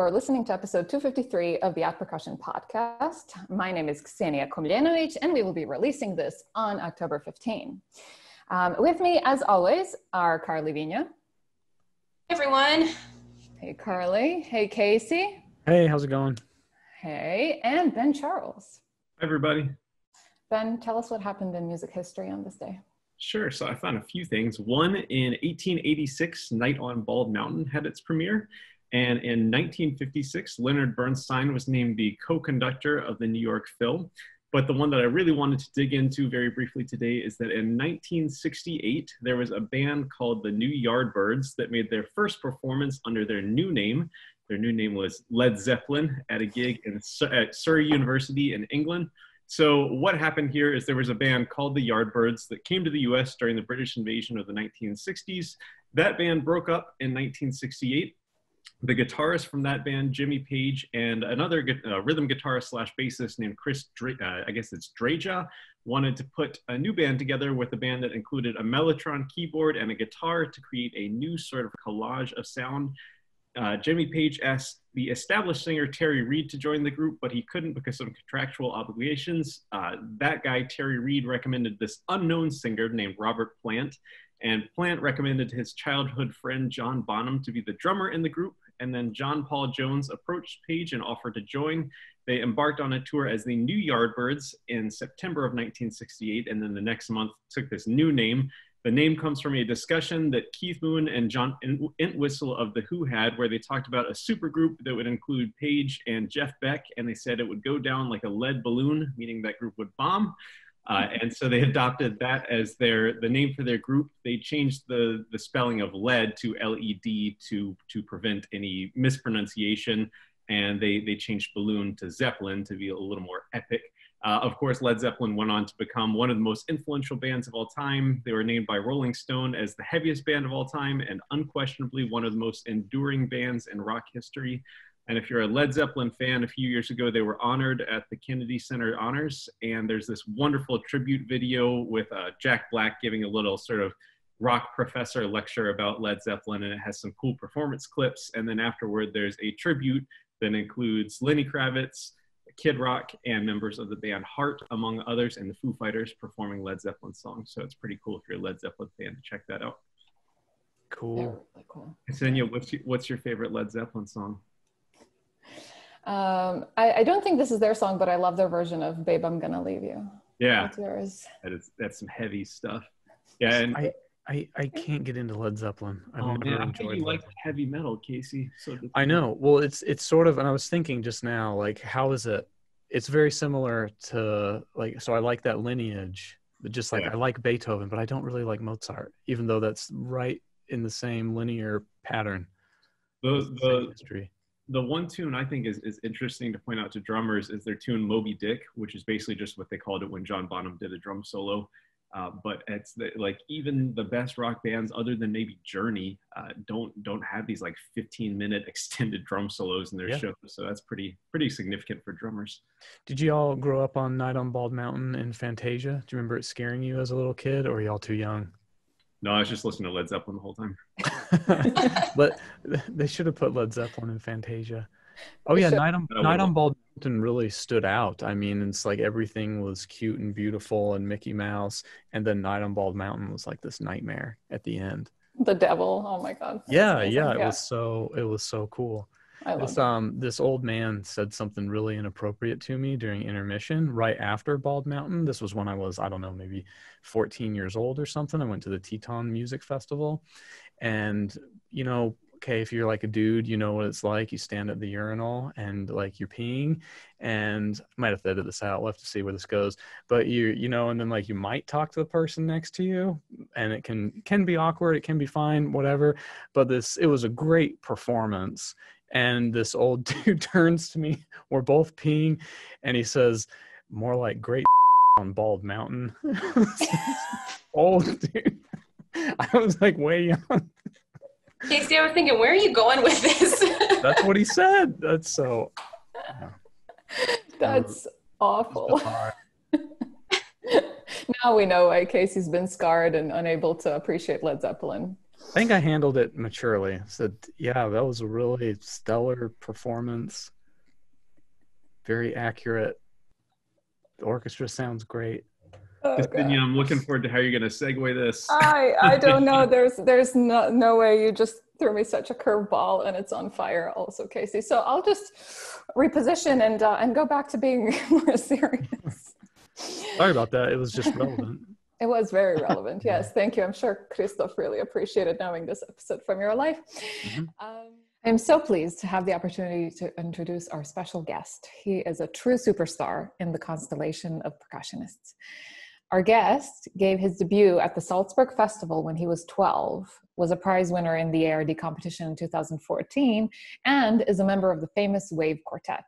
You're listening to episode 253 of the At Percussion podcast. My name is Ksenija, Komljenović, and we will be releasing this on October 15. With me, as always, are Karli, Viña. Hey, everyone. Hey, Karli. Hey, Casey. Hey, how's it going? Hey, and Ben Charles. Hi, everybody. Ben, tell us what happened in music history on this day. Sure. So I found a few things. One, in 1886, Night on Bald Mountain had its premiere. And in 1956, Leonard Bernstein was named the co-conductor of the New York Phil. But the one that I really wanted to dig into very briefly today is that in 1968, there was a band called the New Yardbirds that made their first performance under their new name. Their new name was Led Zeppelin at a gig at Surrey University in England. So what happened here is there was a band called the Yardbirds that came to the US during the British invasion of the 1960s. That band broke up in 1968. The guitarist from that band, Jimmy Page, and another rhythm guitarist slash bassist named Chris, Dreja, wanted to put a new band together with a band that included a Mellotron keyboard and a guitar to create a new sort of collage of sound. Jimmy Page asked the established singer Terry Reid to join the group, but he couldn't because of contractual obligations. That guy, Terry Reid, recommended this unknown singer named Robert Plant, and Plant recommended his childhood friend John Bonham to be the drummer in the group. And then John Paul Jones approached Page and offered to join. They embarked on a tour as the New Yardbirds in September of 1968, and then the next month took this new name. The name comes from a discussion that Keith Moon and John Entwistle of The Who had, where they talked about a supergroup that would include Page and Jeff Beck, and they said it would go down like a lead balloon, meaning that group would bomb. And so they adopted that as the name for their group. They changed the spelling of lead to LED to prevent any mispronunciation. And they changed balloon to Zeppelin to be a little more epic. Of course, Led Zeppelin went on to become one of the most influential bands of all time. They were named by Rolling Stone as the heaviest band of all time and unquestionably one of the most enduring bands in rock history. And if you're a Led Zeppelin fan, a few years ago, they were honored at the Kennedy Center Honors. And there's this wonderful tribute video with Jack Black giving a little sort of rock professor lecture about Led Zeppelin. And it has some cool performance clips. And then afterward, there's a tribute that includes Lenny Kravitz, Kid Rock, and members of the band Heart, among others, and the Foo Fighters performing Led Zeppelin songs. So it's pretty cool if you're a Led Zeppelin fan to check that out. Cool. Yeah, really cool. Ksenija, what's your favorite Led Zeppelin song? I don't think this is their song, but I love their version of Babe, I'm Gonna Leave You. Yeah. What's yours? That's some heavy stuff. Yeah, and I can't get into Led Zeppelin. I've never enjoyed you like heavy metal, Casey. So I know. Well, it's sort of, and I was thinking just now, like, how is it? It's very similar to, like, so I like that lineage, but just like, I like Beethoven, but I don't really like Mozart, even though that's right in the same linear pattern. The one tune I think is interesting to point out to drummers is their tune Moby Dick, which is basically just what they called it when John Bonham did a drum solo. But it's like even the best rock bands, other than maybe Journey, don't have these like 15-minute extended drum solos in their shows. So that's pretty significant for drummers. Did you all grow up on Night on Bald Mountain and Fantasia? Do you remember it scaring you as a little kid, or are y'all too young? No, I was just listening to Led Zeppelin the whole time. But they should have put Led Zeppelin in Fantasia. Oh yeah, Night on Bald Mountain really stood out. I mean, it's like everything was cute and beautiful and Mickey Mouse, and then Night on Bald Mountain was like this nightmare at the end. The devil. Oh my God. Yeah. It was so cool. This old man said something really inappropriate to me during intermission right after Bald Mountain. This was when I was, I don't know, maybe 14 years old or something. I went to the Teton Music Festival, and okay, if you're like a dude, you know what it's like. You stand at the urinal and like you're peeing, and I might have to edit this out. We'll have to see where this goes. But and then like you might talk to the person next to you, and it can be awkward. It can be fine, whatever. But it was a great performance. And this old dude turns to me. We're both peeing, and he says, "More like great on Bald Mountain." Old dude. I was like way young. Casey, I was thinking, where are you going with this? That's what he said. That's so. That's awful. Now we know why Casey's been scarred and unable to appreciate Led Zeppelin. think I handled it maturely. So yeah, that was a really stellar performance. Very accurate. The orchestra sounds great. Viña, I'm looking forward to how you're going to segue this. I don't know. There's no way. You just threw me such a curveball, and it's on fire also, Casey. So I'll just reposition and go back to being more serious. Sorry about that. It was just relevant. It was very relevant. Yes, thank you. I'm sure Christoph really appreciated knowing this episode from your life. I'm so pleased to have the opportunity to introduce our special guest. He is a true superstar in the constellation of percussionists. Our guest gave his debut at the Salzburg Festival when he was 12, was a prize winner in the ARD competition in 2014, and is a member of the famous Wave Quartet.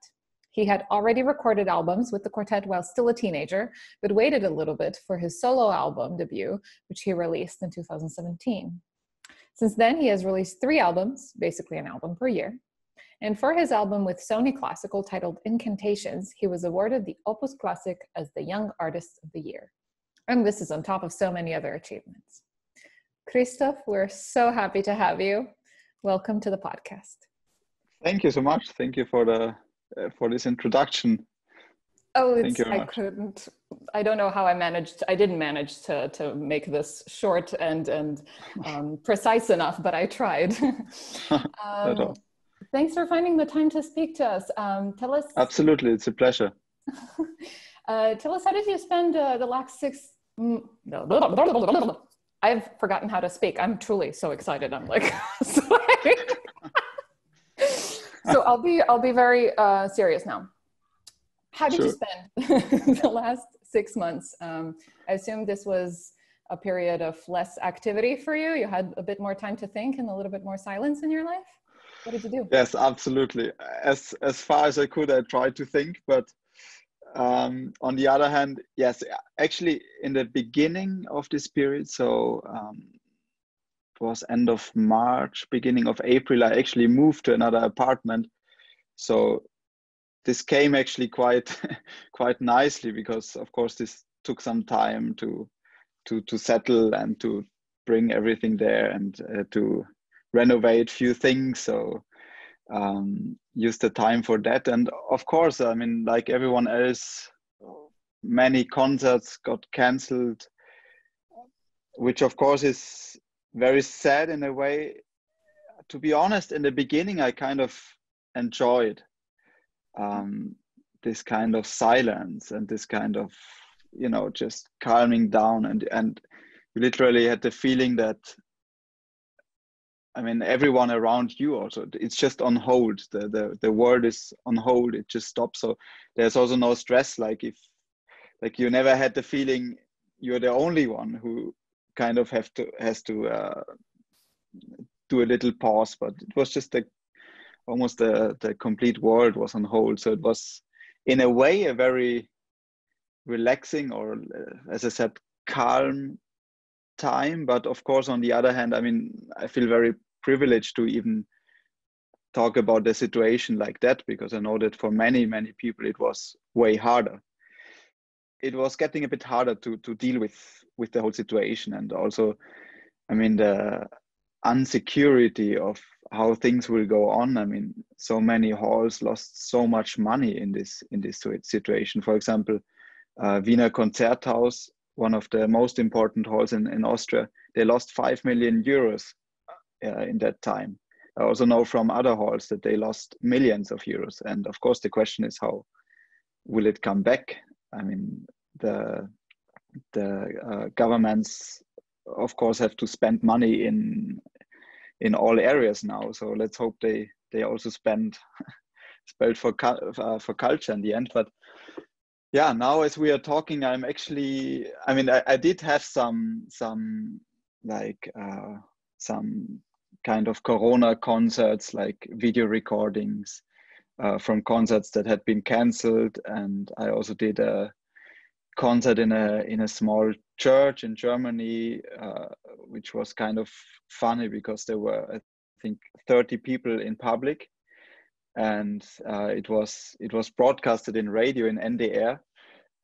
He had already recorded albums with the quartet while still a teenager, but waited a little bit for his solo album debut, which he released in 2017. Since then, he has released 3 albums, basically an album per year. And for his album with Sony Classical titled Incantations, he was awarded the Opus Classic as the Young Artist of the Year. And this is on top of so many other achievements. Christoph, we're so happy to have you. Welcome to the podcast. Thank you so much. Thank you for this introduction. Oh, I don't know how I didn't manage to make this short and precise enough, but I tried. Thanks for finding the time to speak to us. Tell us. Absolutely, it's a pleasure. Tell us, how did you spend the last 6 I've forgotten how to speak. I'm truly so excited. I'm like, sorry. So I'll be very serious now. How did you spend the last 6 months? I assume this was a period of less activity for you. You had a bit more time to think and a little bit more silence in your life. What did you do? Yes, absolutely. As far as I could, I tried to think, but on the other hand, yes, actually in the beginning of this period, so it was end of March, beginning of April, I actually moved to another apartment. So this came actually quite nicely, because of course this took some time to settle and to bring everything there and to renovate few things. So use the time for that. And of course, I mean, like everyone else, many concerts got cancelled, which of course is very sad in a way. To be honest, in the beginning, I kind of enjoyed this kind of silence and this kind of, just calming down, and you literally had the feeling that, I mean, everyone around you also, it's just on hold. The world is on hold. It just stops. So there's also no stress. Like you never had the feeling you're the only one who kind of has to do a little pause. But it was just almost the complete world was on hold. So it was in a way a very relaxing, or as I said, calm time. But of course, on the other hand, I mean, I feel very privileged to even talk about the situation like that, because I know that for many people it was way harder. It was getting a bit harder to deal with the whole situation, and also, I mean, the insecurity of how things will go on. I mean, so many halls lost so much money in this situation. For example, Wiener Concerthaus, one of the most important halls in Austria, they lost 5 million euros in that time. I also know from other halls that they lost millions of euros. And of course, the question is, how will it come back? I mean, the governments, of course, have to spend money in all areas now. So let's hope they also spend for culture in the end. But yeah, now as we are talking, I did have some kind of Corona concerts, like video recordings from concerts that had been cancelled. And I also did a concert in a small church in Germany, which was kind of funny because there were, I think, 30 people in public, and it was broadcasted in radio in NDR,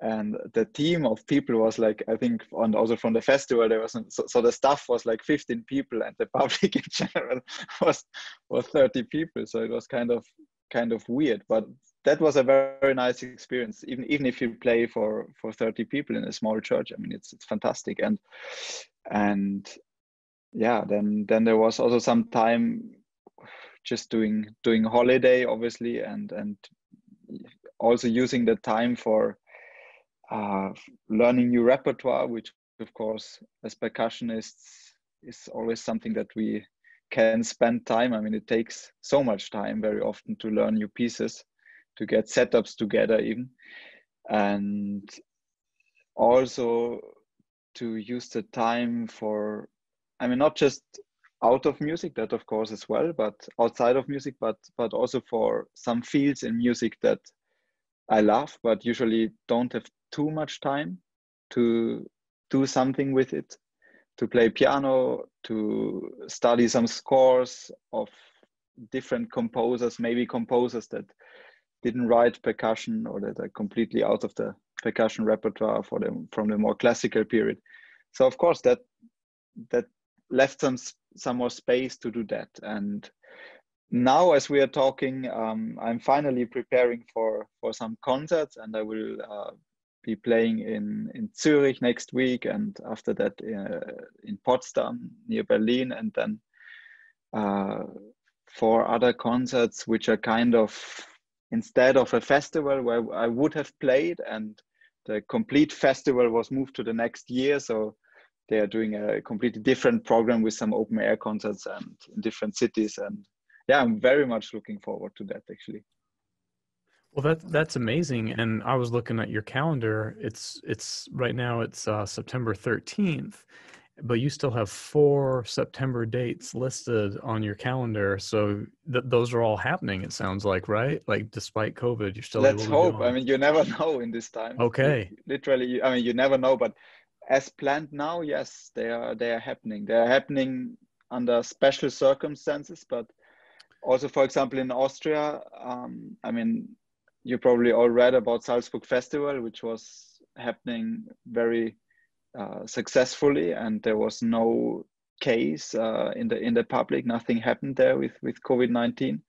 and the team of people was like, I think, and also from the festival there was so the staff was like 15 people, and the public in general was 30 people. So it was kind of weird, but that was a very, very nice experience. Even if you play for 30 people in a small church, I mean, it's fantastic. And yeah, then there was also some time just doing holiday, obviously, and also using the time for learning new repertoire, which of course as percussionists is always something that we can spend time. I mean, it takes so much time very often to learn new pieces, to get setups together even, and also to use the time for, I mean, not just out of music, that of course as well, but outside of music, but also for some fields in music that I love, but usually don't have too much time to do something with it, to play piano, to study some scores of different composers, maybe composers that didn't write percussion or that are completely out of the percussion repertoire from the more classical period. So of course that left some more space to do that. And now, as we are talking, I'm finally preparing for some concerts, and I will be playing in Zurich next week, and after that in Potsdam near Berlin, and then 4 other concerts which are kind of instead of a festival where I would have played, and the complete festival was moved to the next year. So they are doing a completely different program with some open air concerts and in different cities. And yeah, I'm very much looking forward to that, actually. Well, that's amazing. And I was looking at your calendar. It's right now it's September 13th, but you still have 4 September dates listed on your calendar. So those are all happening, it sounds like, right? Like despite COVID, you're still Let's able to hope. go on. I mean, you never know in this time. Okay. Literally, I mean, you never know, but as planned now, yes, they are happening. They are happening under special circumstances, but also, for example, in Austria, I mean, you probably all read about Salzburg Festival, which was happening very successfully, and there was no case in the public. Nothing happened there with COVID-19.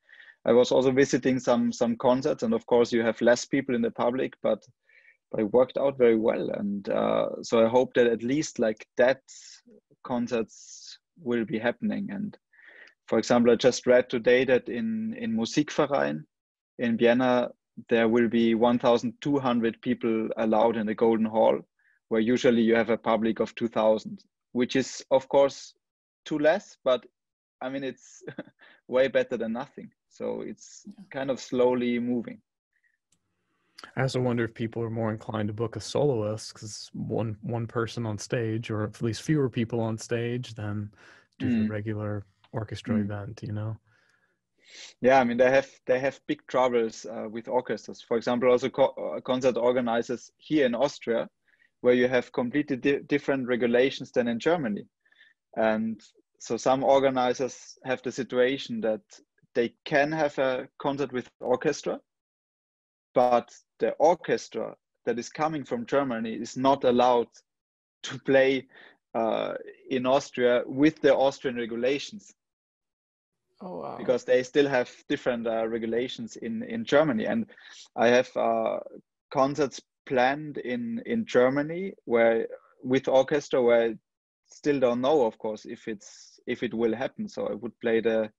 I was also visiting some concerts, and of course, you have less people in the public, but it worked out very well. And so I hope that at least like that concerts will be happening. And for example, I just read today that in Musikverein in Vienna, there will be 1,200 people allowed in the Golden Hall, where usually you have a public of 2,000, which is of course too less, but I mean, it's way better than nothing. So it's kind of slowly moving. I also wonder if people are more inclined to book a soloist because one person on stage, or at least fewer people on stage than do the regular orchestra event, you know? Yeah, I mean, they have big troubles with orchestras. For example, also concert organizers here in Austria, where you have completely different regulations than in Germany. And so some organizers have the situation that they can have a concert with orchestra, but the orchestra that is coming from Germany is not allowed to play in Austria with the Austrian regulations. Oh, wow. Because they still have different regulations in Germany. And I have concerts planned in Germany where with orchestra where I still don't know, of course, if it will happen. So I would play the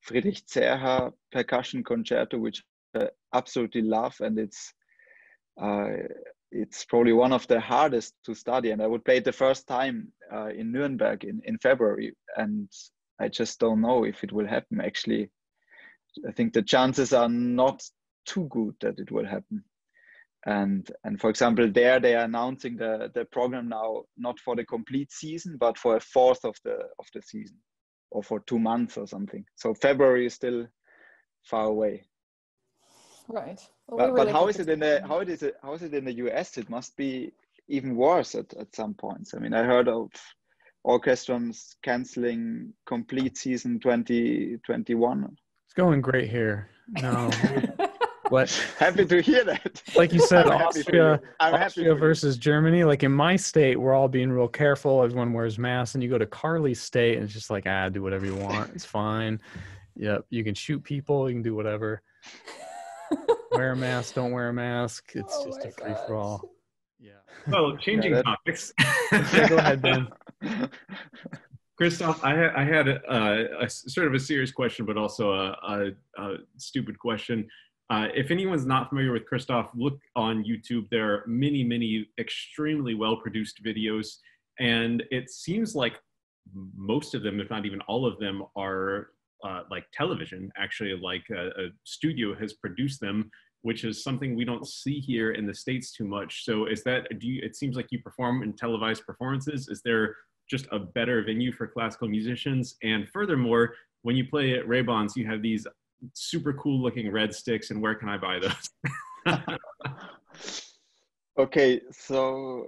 Friedrich Zerha percussion concerto, which I absolutely love, and it's probably one of the hardest to study. And I would play it the first time in Nuremberg in February, and I just don't know if it will happen. Actually, I think the chances are not too good that it will happen. And for example, they are announcing the program now, not for the complete season, but for a fourth of the season, or for 2 months or something. So February is still far away. Right. Well, but how is it in the US? It must be even worse at some points. I mean, I heard of orchestras canceling complete season 2021. It's going great here. No, What? Happy to hear that. Like you said, I'm Austria versus Germany. Like in my state, we're all being real careful. Everyone wears masks, and you go to Karli's state, and it's just like, do whatever you want. It's fine. Yep, you can shoot people. You can do whatever. Wear a mask, don't wear a mask. It's just a free for all. Yeah. Well, changing topics. Yeah, go ahead, Ben. Christoph, I had a sort of a serious question, but also a stupid question. If anyone's not familiar with Christoph, look on YouTube. There are many, many extremely well-produced videos, and it seems like most of them, if not even all of them, are like television. Actually, like a studio has produced them, which is something we don't see here in the States too much. So is that, it seems like you perform in televised performances. Is there just a better venue for classical musicians? And furthermore, when you play at Rebonds, you have these super cool looking red sticks, and where can I buy those? Okay, so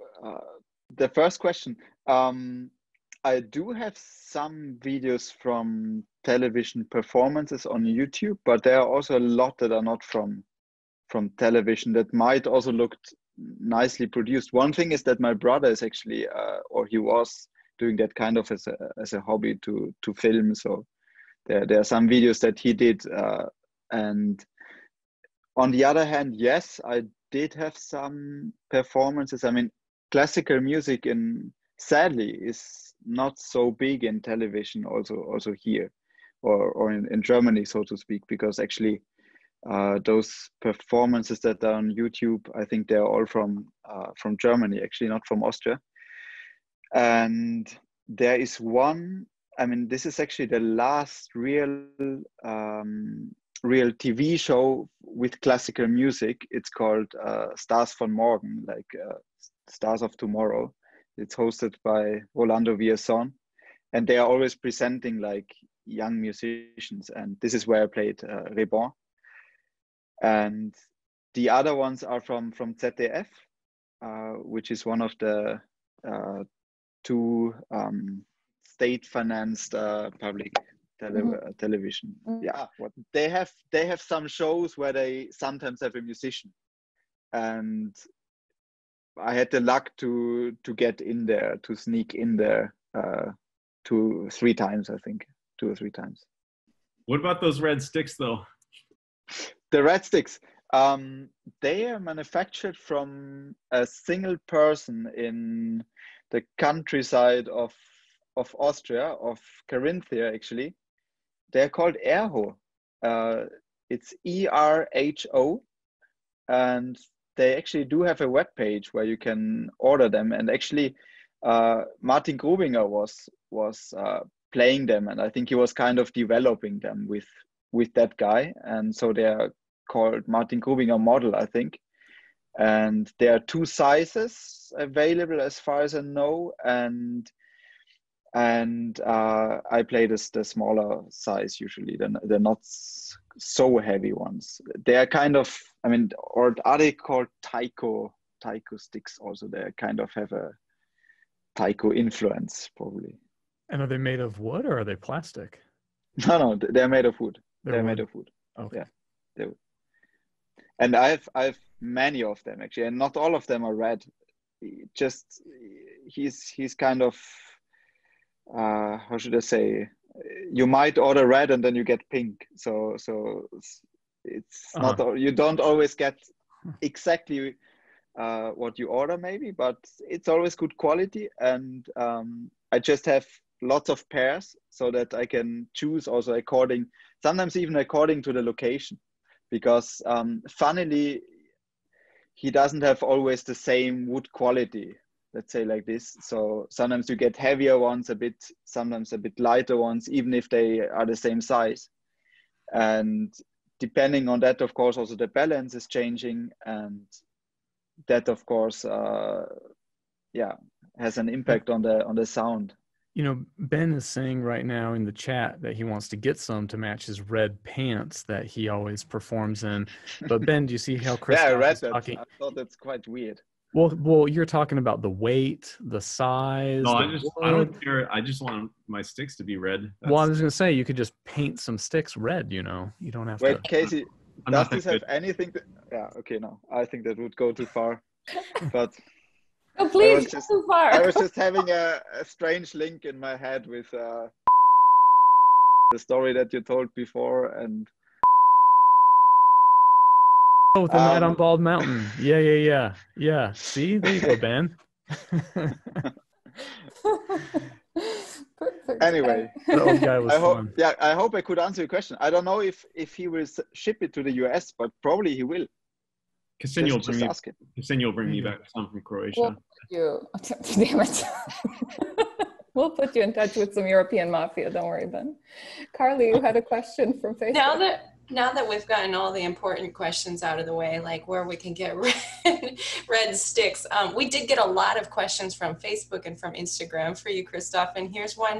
the first question, I do have some videos from television performances on YouTube, but there are also a lot that are not from television that might also look nicely produced. One thing is that my brother is actually, or he was doing that kind of as a hobby to film. So there are some videos that he did. And on the other hand, yes, I did have some performances. I mean, classical music sadly is not so big in television also here or in Germany, so to speak, because actually those performances that are on YouTube, I think they're all from Germany, actually not from Austria. And there is one, I mean, this is actually the last real TV show with classical music. It's called Stars von Morgen, like Stars of Tomorrow. It's hosted by Rolando Villazón, and they are always presenting like young musicians. And this is where I played Rebonds. And the other ones are from ZDF, which is one of the two state-financed public television. Yeah, they have some shows where they sometimes have a musician, and I had the luck to get in there, to sneak in there 2 or 3 times, I think, 2 or 3 times. What about those red sticks, though? The red sticks, they are manufactured from a single person in the countryside of Austria, of Carinthia, actually. They're called Erho. It's ERHO, and they actually do have a web page where you can order them. And actually, Martin Grubinger was playing them, and I think he was kind of developing them with that guy. And so they are called Martin Grubinger model, I think. And there are 2 sizes available as far as I know. And I play the smaller size usually. They're not so heavy ones. They are kind of, I mean, or are they called taiko sticks also? They kind of have a taiko influence probably. And are they made of wood or are they plastic? No, they're made of wood. They're made of wood. Okay. Yeah. And I've many of them actually, and not all of them are red. Just he's kind of how should I say? You might order red and then you get pink. So it's not, you don't always get exactly what you order maybe, but it's always good quality. And I just have lots of pairs so that I can choose also sometimes even according to the location, because funnily he doesn't have always the same wood quality, let's say like this. So sometimes you get heavier ones sometimes a bit lighter ones, even if they are the same size. And depending on that, of course, also the balance is changing, and that of course has an impact on the sound. You know, Ben is saying right now in the chat that he wants to get some to match his red pants that he always performs in. But Ben, do you see how Christoph I read is that. talking? I thought that's quite weird. Well, you're talking about the weight, the size. No, I don't care. I just want my sticks to be red. Well, I was going to say, you could just paint some sticks red, you know. You don't have Wait, to. Casey, Does this have anything to, yeah, okay, no, I think that would go too far. But oh, please, too far. I was just having a strange link in my head with the story that you told before, and oh, the night on Bald Mountain. Yeah. See, there you go, Ben. Perfect. Anyway, the old guy was fun. I hope I could answer your question. I don't know if he will ship it to the US, but probably he will. Ksenija will bring me back some from Croatia. Damn it. We'll put you in touch with some European mafia. Don't worry, Ben. Karli, you had a question from Facebook. Now that we've gotten all the important questions out of the way, like where we can get red sticks, we did get a lot of questions from Facebook and from Instagram for you, Christoph. And here's one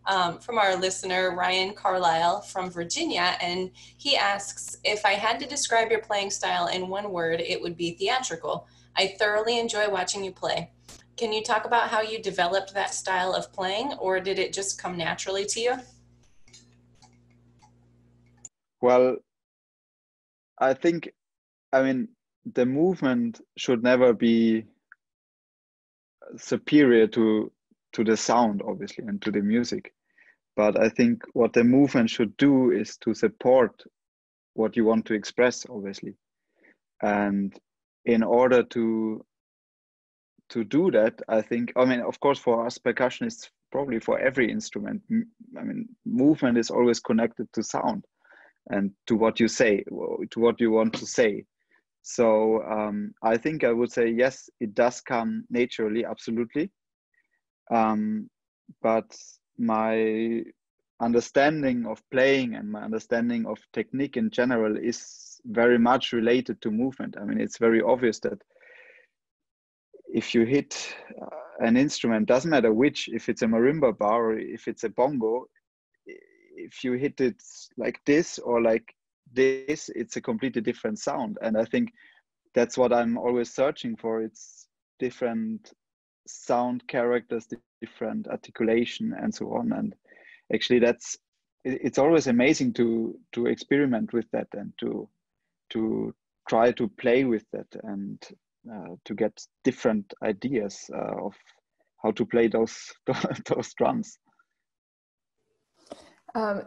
from our listener, Ryan Carlisle from Virginia. And he asks, if I had to describe your playing style in one word, it would be theatrical. I thoroughly enjoy watching you play. Can you talk about how you developed that style of playing, or did it just come naturally to you? Well, I think, the movement should never be superior to the sound, obviously, and to the music. But I think what the movement should do is to support what you want to express, obviously. And in order to do that, I think, of course, for us percussionists, probably for every instrument, movement is always connected to sound and to what you say, to what you want to say. So I think I would say, yes, it does come naturally, absolutely. But my understanding of playing and my understanding of technique in general is very much related to movement. It's very obvious that if you hit an instrument, doesn't matter which, if it's a marimba bar or if it's a bongo, if you hit it like this or like this, it's a completely different sound. And I think that's what I'm always searching for. It's different sound characters, different articulation, and so on. And actually, it's always amazing to experiment with that and to try to play with that and to get different ideas of how to play those drums.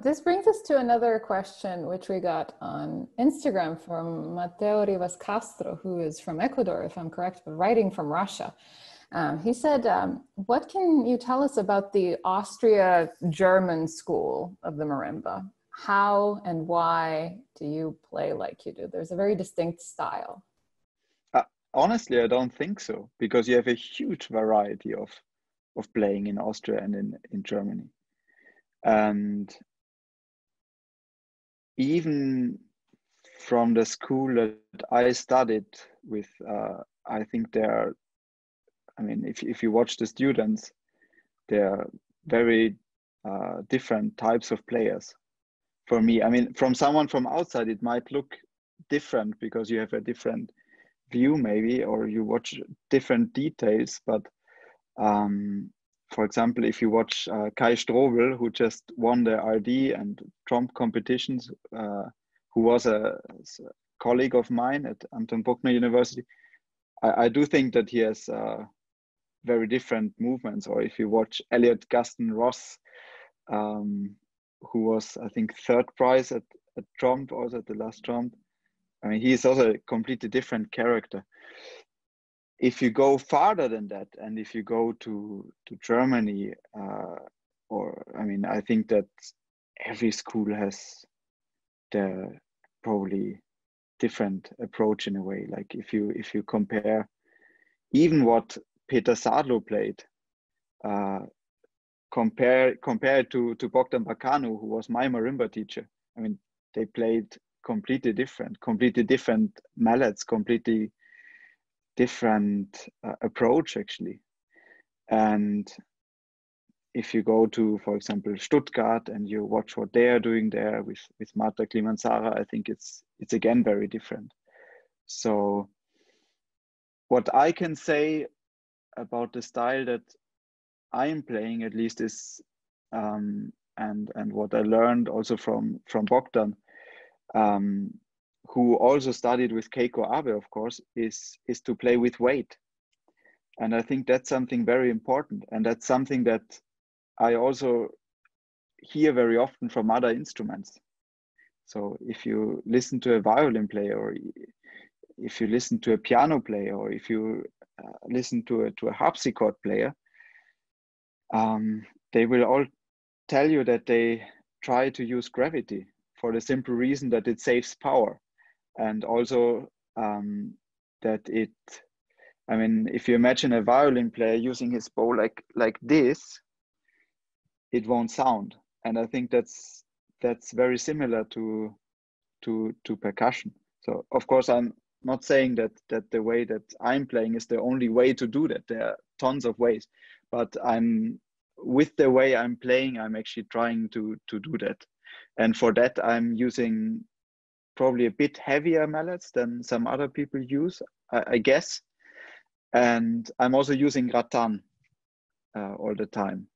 This brings us to another question, which we got on Instagram from Mateo Rivas Castro, who is from Ecuador, if I'm correct, but writing from Russia. He said, what can you tell us about the Austria-German school of the marimba? How and why do you play like you do? There's a very distinct style. Honestly, I don't think so, because you have a huge variety of playing in Austria and in Germany. And even from the school that I studied with, I think if you watch the students, they're very different types of players. For me, from someone from outside, it might look different because you have a different view maybe, or you watch different details. But for example, if you watch Kai Strobel, who just won the RD and tromp competitions, who was a colleague of mine at Anton Bruckner University, I do think that he has very different movements. Or if you watch Elliot Gaston Ross, who was, I think, third prize at tromp, also at the last tromp. He's also a completely different character. If you go farther than that, and if you go to Germany, I think that every school has the probably different approach in a way. Like if you compare even what Peter Sadlo played, compare to Bogdan Bacanu, who was my marimba teacher. They played completely different mallets, completely different approach actually. And if you go to, for example, Stuttgart and you watch what they are doing there with Marta Klimansara, I think it's again very different. So what I can say about the style that I am playing, at least, is and what I learned also from Bogdan, who also studied with Keiko Abe, of course, is to play with weight. And I think that's something very important. And that's something that I also hear very often from other instruments. So if you listen to a violin player, or if you listen to a piano player, or if you listen to a harpsichord player, they will all tell you that they try to use gravity for the simple reason that it saves power. And also that it, I mean, if you imagine a violin player using his bow like this, it won't sound. And I think that's very similar to percussion. So of course, I'm not saying that the way that I'm playing is the only way to do that. There are tons of ways, but with the way I'm playing, I'm actually trying to do that. And for that, I'm using probably a bit heavier mallets than some other people use, I guess. And I'm also using rattan all the time,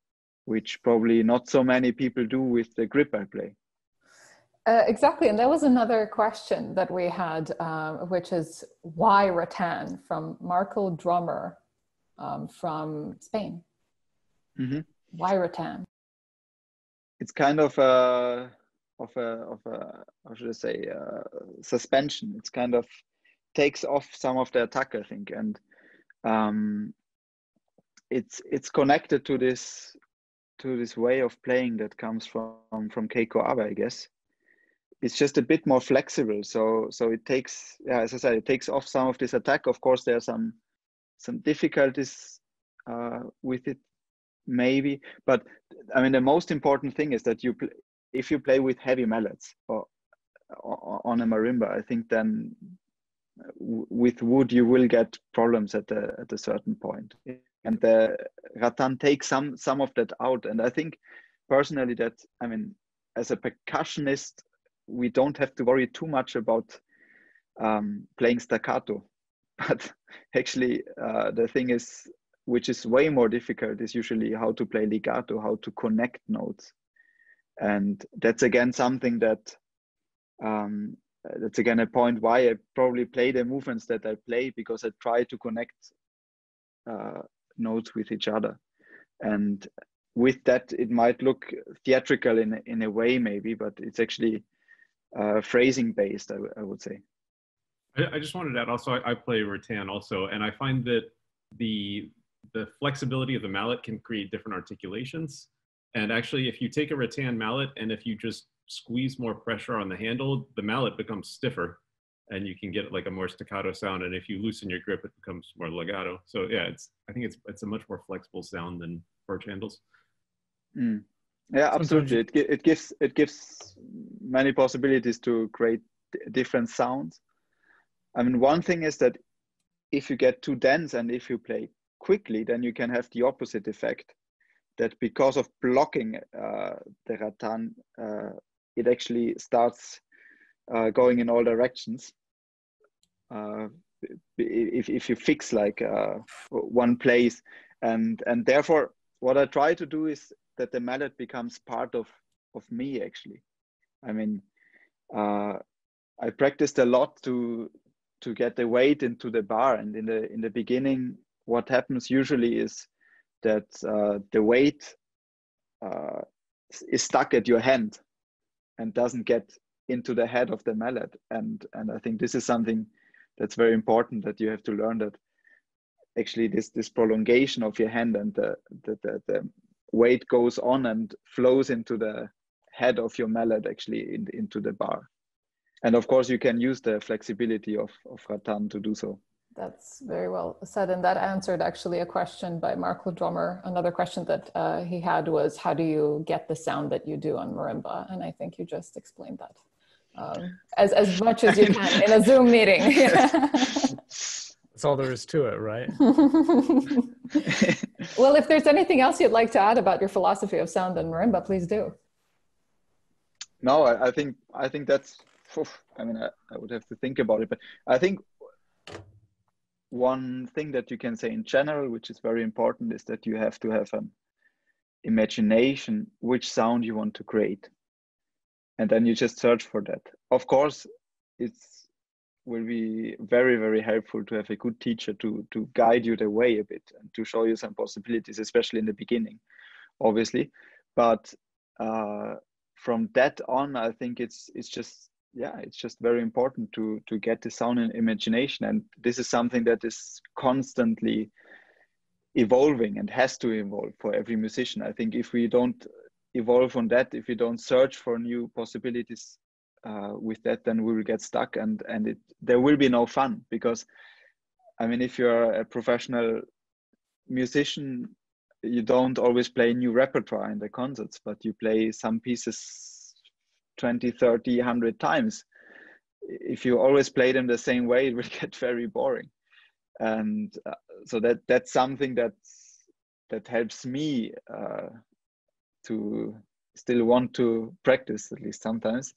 which probably not so many people do with the grip I play. Exactly, and that was another question that we had, which is why rattan, from markeldrummer from Spain. Mm-hmm. Why rattan? It's kind of a how should I say, suspension. It's kind of takes off some of the attack, I think, and it's connected to this way of playing that comes from Keiko Abe, I guess. It's just a bit more flexible, so it takes, yeah, as I said, it takes off some of this attack. Of course, there are some difficulties with it, maybe, but I mean the most important thing is that if you play with heavy mallets or on a marimba, I think then with wood you will get problems at a certain point, and the rattan takes some of that out. And I think personally that, I mean, as a percussionist, we don't have to worry too much about playing staccato, but actually the thing is, which is way more difficult, is usually how to play legato, how to connect notes. And that's again something that that's again a point why I probably play the movements that I play, because I try to connect notes with each other. And with that, it might look theatrical in a way maybe, but it's actually phrasing based, I would say. I just wanted to add also, I play rattan also, and I find that the flexibility of the mallet can create different articulations. And actually, if you take a rattan mallet and if you just squeeze more pressure on the handle, the mallet becomes stiffer and you can get like a more staccato sound. And if you loosen your grip, it becomes more legato. So yeah, I think it's a much more flexible sound than birch handles. Mm. Yeah, absolutely. It gives many possibilities to create different sounds. I mean, one thing is that if you get too dense and if you play quickly, then you can have the opposite effect, that because of blocking the rattan, it actually starts going in all directions. If you fix like one place, and therefore what I try to do is that the mallet becomes part of me actually. I mean, I practiced a lot to get the weight into the bar, and in the beginning, what happens usually is that the weight is stuck at your hand and doesn't get into the head of the mallet. And I think this is something that's very important, that you have to learn that actually this prolongation of your hand and the weight goes on and flows into the head of your mallet actually into the bar. And of course you can use the flexibility of rattan to do so. That's very well said. And that answered actually a question by Marco Drummer. Another question that he had was, how do you get the sound that you do on marimba? And I think you just explained that as much as you can in a Zoom meeting. That's all there is to it, right? Well, if there's anything else you'd like to add about your philosophy of sound and marimba, please do. No, I think that's, I mean, I would have to think about it, but I think one thing that you can say in general, which is very important, is that you have to have an imagination which sound you want to create. And then you just search for that. Of course, it's will be very, very helpful to have a good teacher to guide you the way a bit and to show you some possibilities, especially in the beginning, obviously. But from that on, I think it's just very important to get the sound and imagination. And this is something that is constantly evolving and has to evolve for every musician. I think if we don't evolve on that, if we don't search for new possibilities with that, then we will get stuck, and there will be no fun. Because I mean, if you're a professional musician, you don't always play new repertoire in the concerts, but you play some pieces 20, 30, 100 times. If you always play them the same way, it will get very boring. And so that's something that helps me to still want to practice, at least sometimes,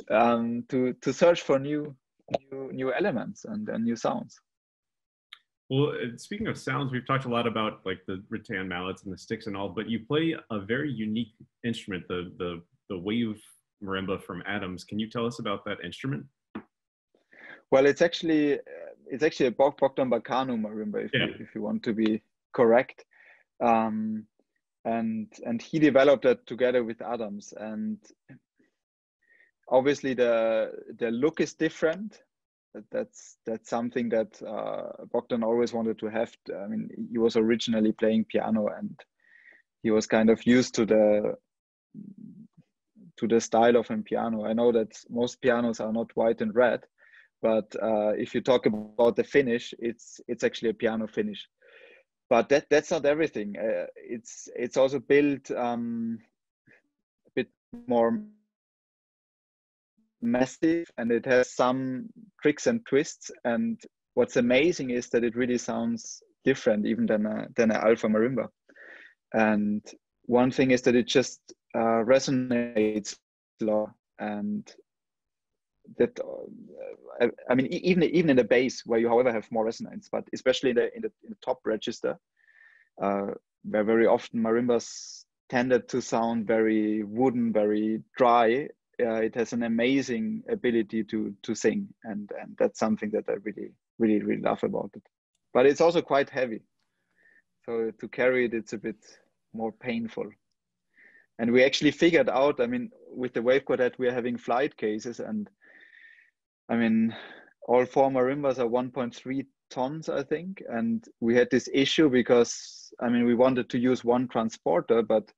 to search for new elements and new sounds. Well, speaking of sounds, we've talked a lot about like the rattan mallets and the sticks and all, but you play a very unique instrument, the wave marimba from Adams. Can you tell us about that instrument? Well, it's actually a Bogdan Bacanu marimba, if you want to be correct. And he developed that together with Adams, and obviously the look is different. That's something that Bogdan always wanted to have. I mean, he was originally playing piano, and he was kind of used to the style of a piano. I know that most pianos are not white and red, but if you talk about the finish, it's actually a piano finish. But that's not everything. It's also built a bit more massive, and it has some tricks and twists. And what's amazing is that it really sounds different even than an alpha marimba. And one thing is that it just resonates low, and that I mean, even in the bass, where you however have more resonance, but especially in the top register, where very often marimbas tended to sound very wooden, very dry, it has an amazing ability to sing, and that's something that I really love about it. But it's also quite heavy, so to carry it's a bit more painful. And we actually figured out, I mean, with the wave quartet, we're having flight cases, and I mean, all 4 marimbas are 1.3 tons, I think. And we had this issue because, I mean, we wanted to use one transporter, but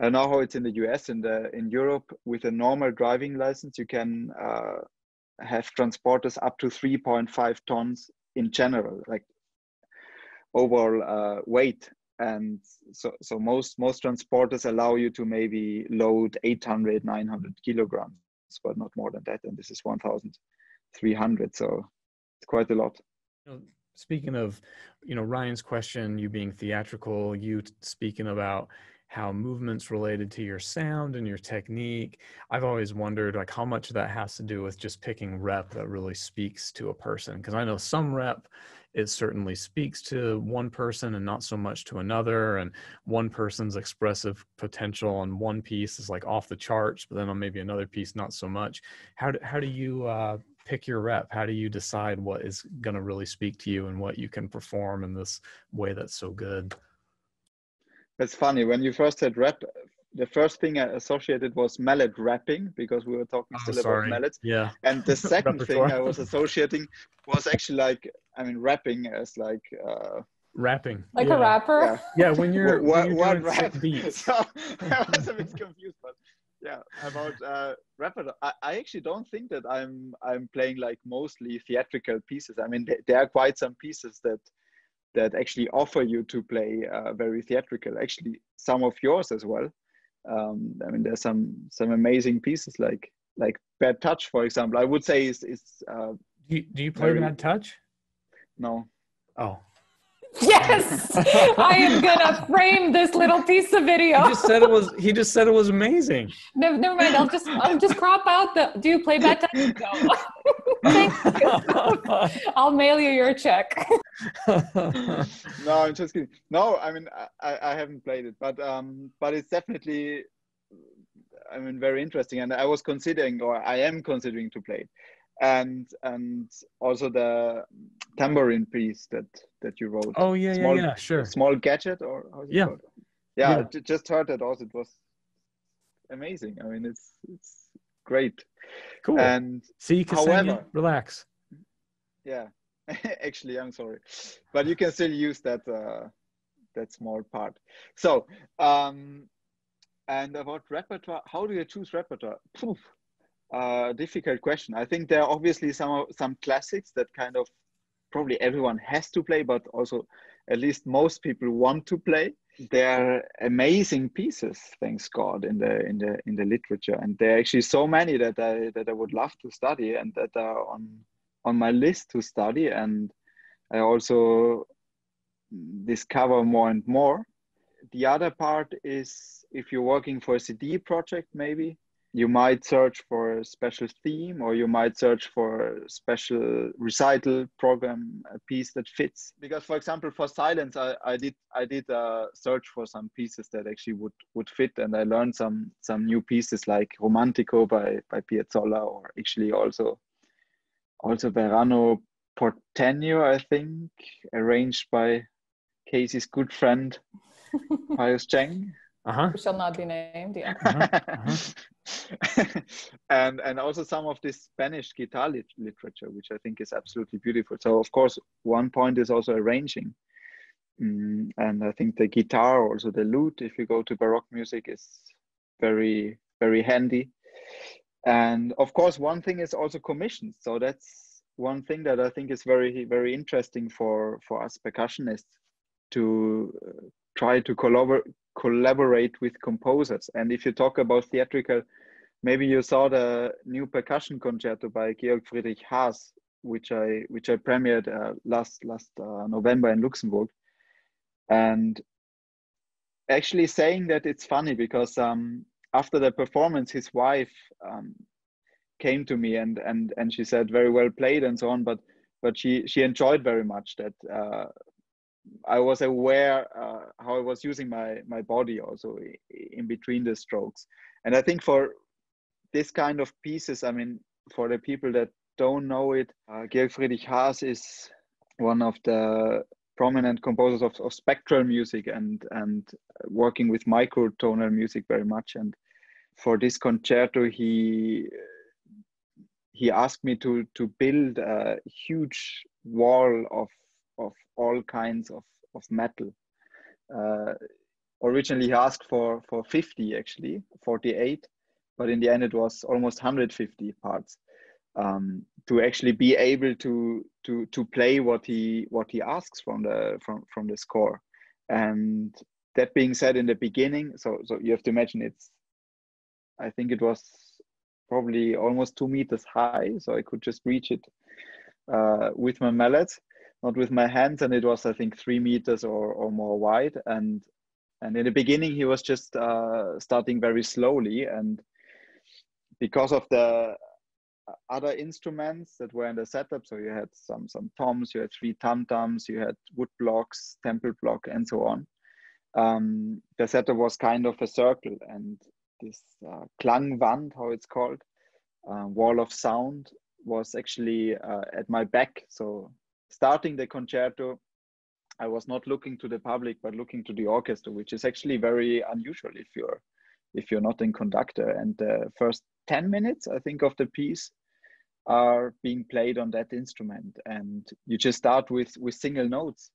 I know how it's in the US. In Europe, with a normal driving license, you can have transporters up to 3.5 tons in general, like overall weight. And so most transporters allow you to maybe load 800, 900 kilograms, but not more than that. And this is 1,300, so it's quite a lot. Speaking of, Ryan's question, you being theatrical, you speaking about how movements related to your sound and your technique, I've always wondered like how much of that has to do with just picking rep that really speaks to a person. Because I know some rep, it certainly speaks to one person and not so much to another. And one person's expressive potential on one piece is like off the charts, but then on maybe another piece, not so much. How do you pick your rep? How do you decide what is going to really speak to you and what you can perform in this way that's so good? That's funny. When you first said rep, the first thing I associated was mallet rapping, because we were talking about mallets. Yeah. And the second thing I was associating was actually like, I mean, rapping as like rapping. Like a rapper? Yeah, when you're what doing rap? sick beats. So I was a bit confused, but yeah, about rapper. I actually don't think that I'm playing like mostly theatrical pieces. I mean, there are quite some pieces that actually offer you to play very theatrical. Actually, some of yours as well. I mean, there's some amazing pieces like Bad Touch, for example. I would say is do you play Bad Touch? No. Oh. Yes, I am gonna frame this little piece of video. He just said it was amazing. No, never mind. I'll just crop out the. Do you play Bad Touch? No. Thank you. I'll mail you your check. No, I'm just kidding. No, I mean I haven't played it, but it's definitely, I mean, very interesting, and I was considering, or I am considering to play it. and also the tambourine piece that you wrote. Oh yeah, sure. Small gadget, or how's it called? Yeah, just heard that also. It was amazing. I mean, it's great. Cool. And see, however, relax. Yeah, actually, I'm sorry, but you can still use that small part. So, and about repertoire, how do you choose repertoire? Difficult question. I think there are obviously some classics that kind of probably everyone has to play, but also at least most people want to play. They're amazing pieces, thanks God, in the literature, and there are actually so many that I would love to study and that are on my list to study, and I also discover more and more. The other part is, if you're working for a CD project, maybe you might search for a special theme, or you might search for a special recital program, a piece that fits. Because, for example, for silence, I did search for some pieces that actually would fit, and I learned some new pieces like Romantico by Piazzolla, or actually also Verano Porteño, I think, arranged by Casey's good friend Pius Cheng. Who shall not be named, yeah. And also some of this Spanish guitar literature, which I think is absolutely beautiful. So of course, one point is also arranging. And I think the guitar, also the lute, if you go to Baroque music, is very, very handy. And of course, one thing is also commissions. So that's one thing that I think is very, very interesting for us percussionists, to try to collaborate with composers. And if you talk about theatrical, maybe you saw the new percussion concerto by Georg Friedrich Haas, which I premiered last November in Luxembourg. And actually saying that, it's funny because after the performance, his wife came to me and she said, very well played and so on, but she enjoyed very much that I was aware how I was using my body also in between the strokes. And I think for this kind of pieces, I mean, for the people that don't know it, Georg Friedrich Haas is one of the prominent composers of spectral music and working with microtonal music very much. And for this concerto, he asked me to build a huge wall of all kinds of metal. Originally he asked for 50, actually 48, but in the end it was almost 150 parts, to actually be able to play what he asks from the score. And that being said, in the beginning, so you have to imagine, I think it was probably almost 2 meters high, so I could just reach it with my mallet, not with my hands, and it was, I think, 3 meters or more wide. And in the beginning he was just starting very slowly, and because of the other instruments that were in the setup, so you had some toms, you had 3 tam-tams, you had wood blocks, temple block, and so on. The setup was kind of a circle, and this klangwand, how it's called, wall of sound, was actually at my back. So starting the concerto, I was not looking to the public, but looking to the orchestra, which is actually very unusual if you're not in conductor. And the first 10 minutes, I think, of the piece are being played on that instrument, and you just start with single notes.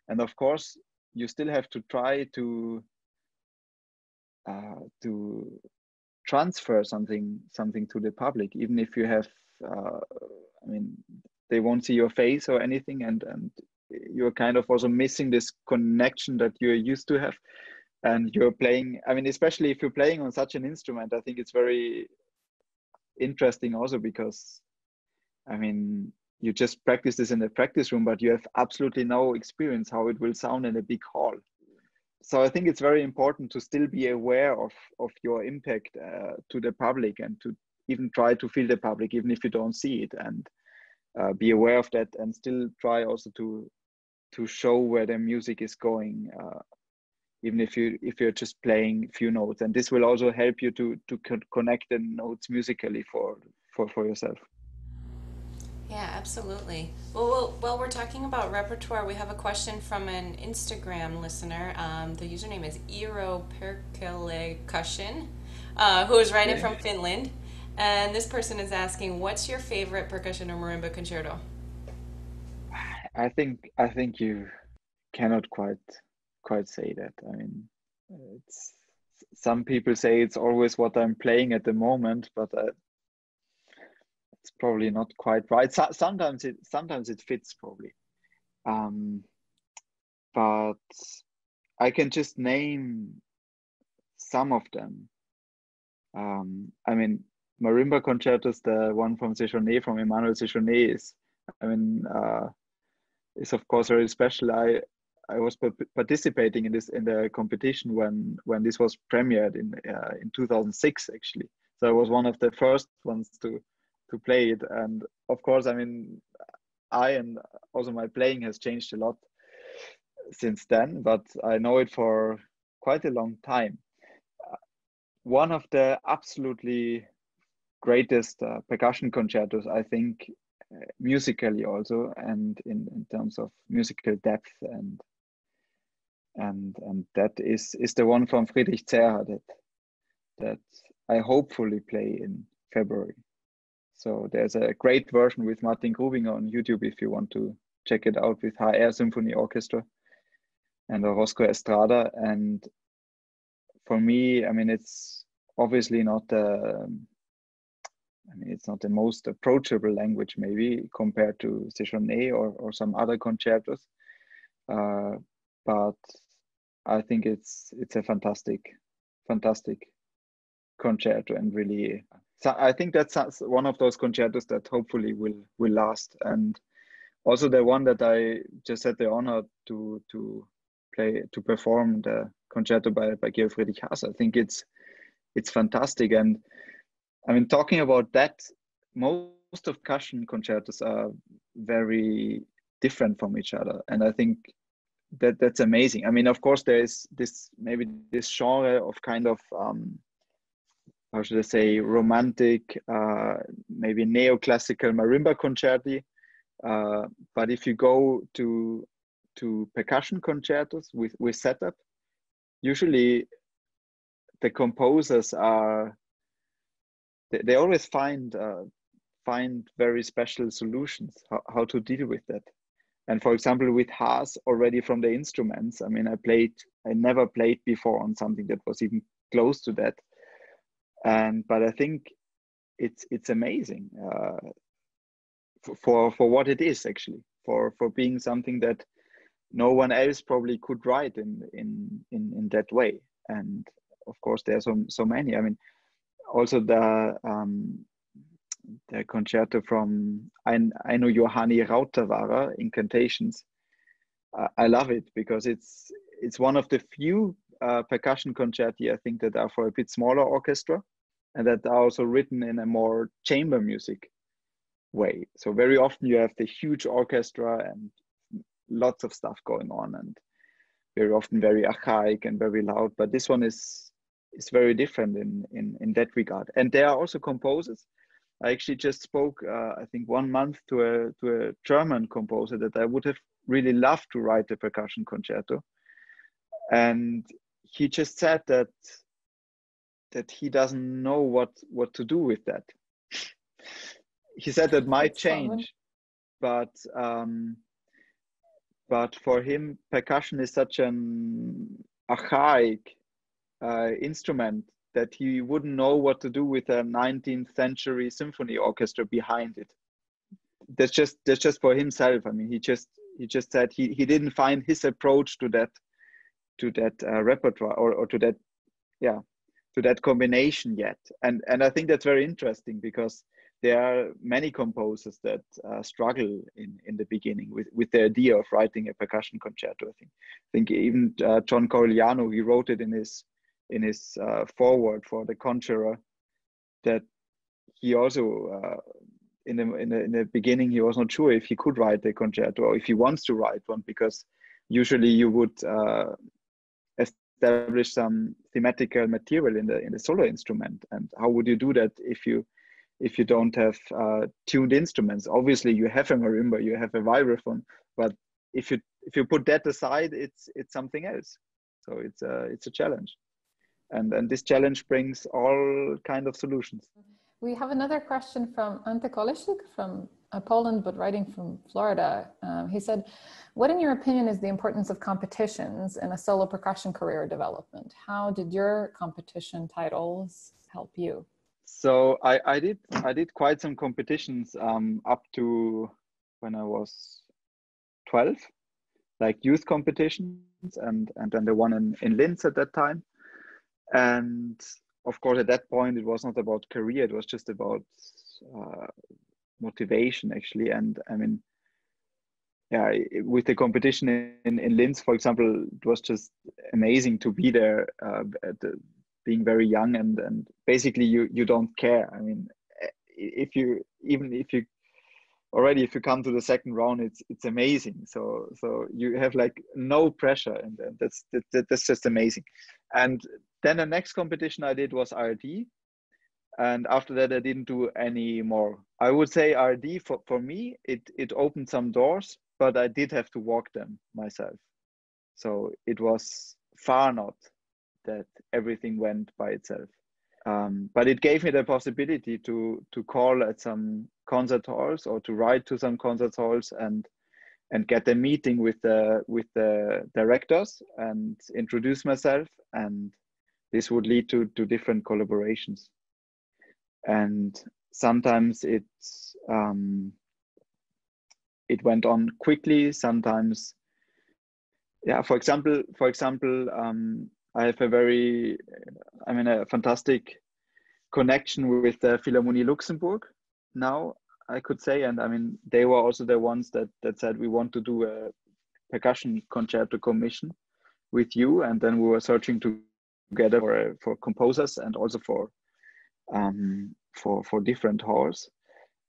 And of course, you still have to try to transfer something to the public, even if you have I mean, they won't see your face or anything, and you're kind of also missing this connection that you're used to have. And you're playing, I mean, especially if you're playing on such an instrument, I think it's very interesting also, because I mean, you just practice this in the practice room, but you have absolutely no experience how it will sound in a big hall. So I think it's very important to still be aware of your impact to the public, and to even try to feel the public, even if you don't see it, and be aware of that, and still try also to show where the music is going, even if you're just playing few notes. And this will also help you to connect the notes musically for yourself. Yeah, absolutely. Well, while we're talking about repertoire, we have a question from an Instagram listener. The username is Percussion, who is writing from Finland. And this person is asking, what's your favorite percussion or marimba concerto? I think you cannot quite say that. I mean, it's some people say it's always what I'm playing at the moment, but it's probably not quite right. Sometimes it fits probably, but I can just name some of them. I mean, marimba concertos, the one from Séjourné, from Emmanuel Séjourné, is of course very special. I was participating in the competition when this was premiered in 2006 actually. So I was one of the first ones to play it, and of course, I mean, and also my playing has changed a lot since then, but I know it for quite a long time. One of the absolutely greatest percussion concertos, I think, musically also, and in terms of musical depth, and that is the one from Friedrich that I hopefully play in February. So there's a great version with Martin Grubinger on YouTube if you want to check it out, with HR Symphony Orchestra and Orozco Estrada. And for me, I mean, it's obviously not it's not the most approachable language maybe compared to Séjourné or some other concertos, but I think it's a fantastic concerto, and really, so I think that's one of those concertos that hopefully will last. And also the one that I just had the honor to perform, the concerto by Georg Friedrich Haas. I think it's fantastic. And I mean, talking about that, most of percussion concertos are very different from each other, and I think that's amazing. I mean, of course, there is this genre of kind of how should I say, romantic, maybe neoclassical marimba concerti. But if you go to percussion concertos with setup, usually the composers they always find very special solutions how to deal with that. And for example, with Haas, already from the instruments, I mean, I never played before on something that was even close to that. But I think it's amazing for what it is, actually, for being something that no one else probably could write in that way. And of course, there are so many. I mean, also the concerto from Einojuhani Rautavaara, Incantations. I love it because it's one of the few percussion concerti, I think, that are for a bit smaller orchestra, and that are also written in a more chamber music way. So very often you have the huge orchestra and lots of stuff going on, and very often very archaic and very loud. But this one is very different in that regard. And there are also composers. I actually just spoke, I think 1 month to a German composer that I would have really loved to write a percussion concerto. And he just said that he doesn't know what to do with that. He said that might change, but for him, percussion is such an archaic instrument that he wouldn't know what to do with a 19th century symphony orchestra behind it. That's just for himself. I mean, he just said he didn't find his approach to that repertoire or to that combination yet. And I think that's very interesting, because there are many composers that struggle in the beginning with the idea of writing a percussion concerto. I think even John Corigliano, he wrote it in his foreword for The Conjurer, that he also in the beginning he was not sure if he could write a concerto or if he wants to write one, because usually you would establish some thematical material in the solo instrument, and how would you do that if you if you don't have tuned instruments. Obviously, you have a marimba, you have a vibraphone, but if you put that aside, it's something else. So it's a challenge, and this challenge brings all kind of solutions. We have another question from Antek Olesik from Poland, but writing from Florida. He said, what in your opinion is the importance of competitions in a solo percussion career development? How did your competition titles help you? So I did quite some competitions up to when I was 12, like youth competitions, and then the one in Linz at that time. And of course, at that point, it was not about career, it was just about motivation, actually. And I mean, yeah, with the competition in Linz, for example, it was just amazing to be there, being very young, and basically you don't care. I mean, if you come to the second round, it's amazing. So you have like no pressure, and that's just amazing. And then the next competition I did was RD, and after that I didn't do any more. I would say RD for me it opened some doors, but I did have to walk them myself. So it was far not that everything went by itself. But it gave me the possibility to call at some concert halls or to write to some concert halls and get a meeting with the directors and introduce myself, and this would lead to different collaborations. And sometimes it went on quickly. Sometimes, yeah. For example, I have a fantastic connection with the Philharmonie Luxembourg now, I could say. And I mean, they were also the ones that said, we want to do a percussion concerto commission with you. And then we were searching together for composers and also for different halls.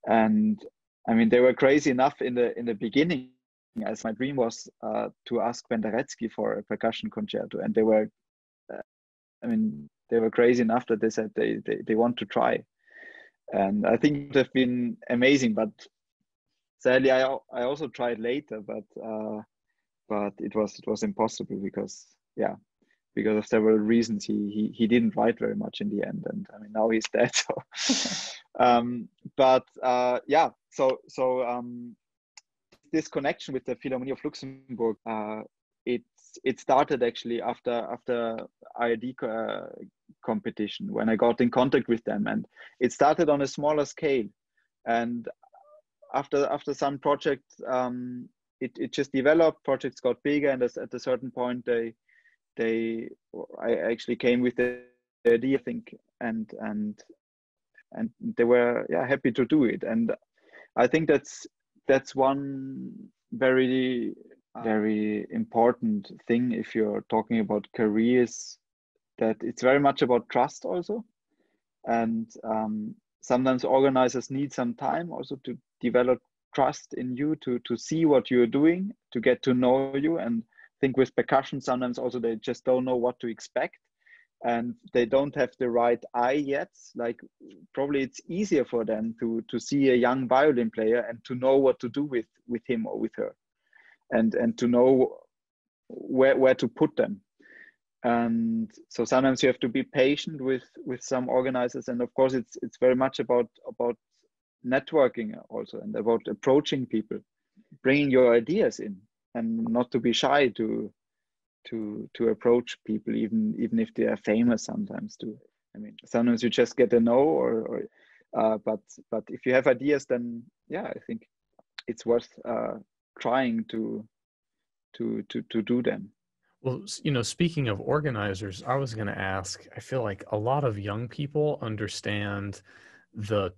And I mean, they were crazy enough in the beginning, as my dream was to ask Penderecki for a percussion concerto. And they were crazy enough that they said they want to try. And I think it would have been amazing, but sadly I also tried later, but it was impossible because of several reasons. He didn't write very much in the end, and I mean, now he's dead. So this connection with the Philharmonie of Luxembourg, it started actually after IRD competition, when I got in contact with them, and it started on a smaller scale. And after some projects, it just developed. Projects got bigger, and at a certain point, I actually came with the idea, I think, and they were happy to do it. And I think that's one very important thing if you're talking about careers, that it's very much about trust also. And sometimes organizers need some time also to develop trust in you, to see what you're doing, to get to know you. And I think with percussion, sometimes also they just don't know what to expect, and they don't have the right eye yet. Like, probably it's easier for them to see a young violin player and to know what to do with him or with her, and to know where to put them. And so sometimes you have to be patient with some organizers. And of course, it's very much about networking also, and about approaching people, bringing your ideas in, and not to be shy to approach people, even if they are famous sometimes too. I mean, sometimes you just get a no, but if you have ideas, then I think it's worth trying to do them. Well, speaking of organizers, I was going to ask, I feel like a lot of young people understand the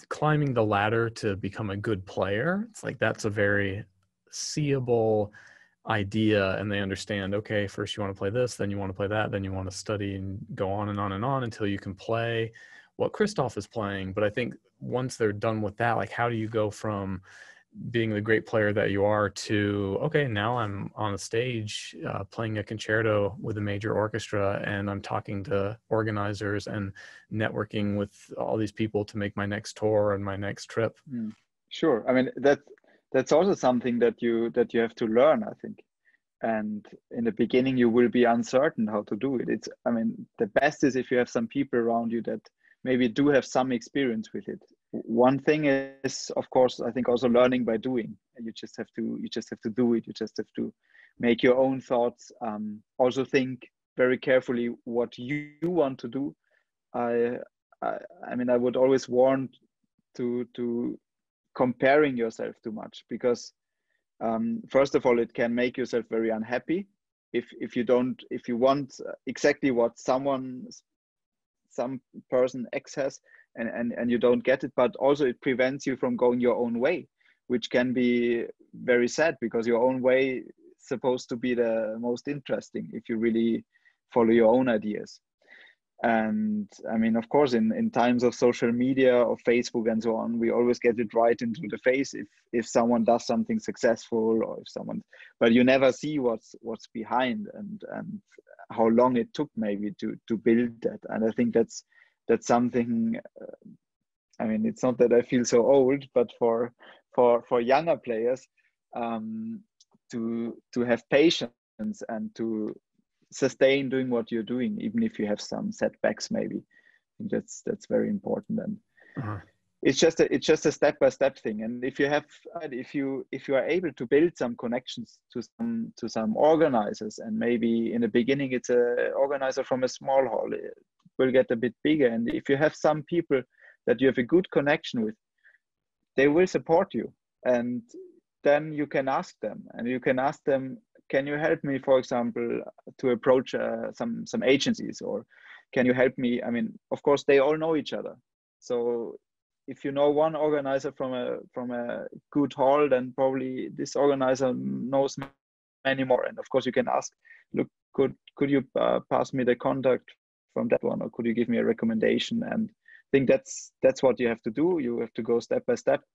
climbing the ladder to become a good player. It's like, that's a very seeable idea, and they understand, okay, first you want to play this, then you want to play that, then you want to study and go on and on and on until you can play what Christoph is playing. But I think once they're done with that, like, how do you go from being the great player that you are to, okay, now I'm on a stage playing a concerto with a major orchestra, and I'm talking to organizers and networking with all these people to make my next tour and my next trip. Sure. I mean, that's also something that you have to learn, I think. And in the beginning, you will be uncertain how to do it. I mean, the best is if you have some people around you that maybe do have some experience with it. One thing is, of course, I think also learning by doing. You just have to do it. You just have to make your own thoughts. Also think very carefully what you want to do. I mean, I would always warn to comparing yourself too much, because first of all, it can make yourself very unhappy if you want exactly what some person X has, and you don't get it. But also it prevents you from going your own way, which can be very sad, because your own way is supposed to be the most interesting if you really follow your own ideas. And I mean, of course, in times of social media or Facebook and so on, we always get it right into the face if someone does something successful, or if someone, but you never see what's behind and how long it took maybe to build that. And I think that's something. I mean, it's not that I feel so old, but for younger players, to have patience and to sustain doing what you're doing, even if you have some setbacks, maybe. I think that's very important. And it's just a step-by-step thing. And if you are able to build some connections to some organizers, and maybe in the beginning it's an organizer from a small hall, it will get a bit bigger. And if you have some people that you have a good connection with, they will support you. And then you can ask them, can you help me, for example, to approach some agencies, or can you help me? I mean, of course, they all know each other. So if you know one organizer from a good hall, then probably this organizer knows many more. And of course, you can ask, look, could you pass me the contact from that one, or could you give me a recommendation? And I think that's what you have to do. You have to go step by step,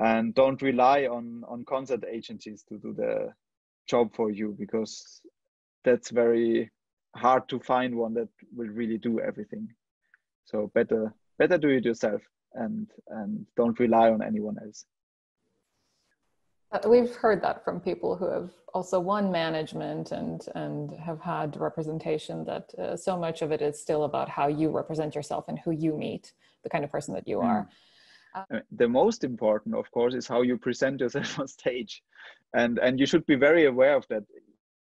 and don't rely on concert agencies to do the job for you, because that's very hard to find one that will really do everything. So better do it yourself, and don't rely on anyone else. We've heard that from people who have also won management and have had representation, that so much of it is still about how you represent yourself and who you meet, the kind of person that you are. The most important, of course, is how you present yourself on stage, and you should be very aware of that.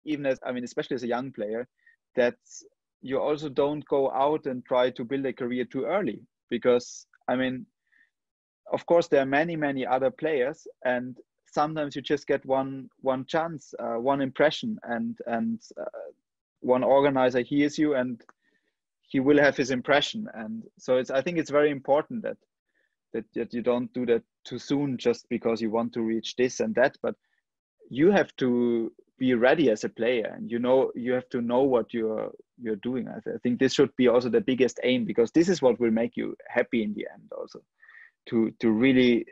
Even especially as a young player, that you also don't go out and try to build a career too early, because I mean, of course, there are many other players, and sometimes you just get one chance, one impression, and one organizer hears you, and he will have his impression. And so I think it's very important that you don't do that too soon just because you want to reach this and that, but you have to be ready as a player, and you have to know what you're doing. I think this should be also the biggest aim, because this is what will make you happy in the end, also to really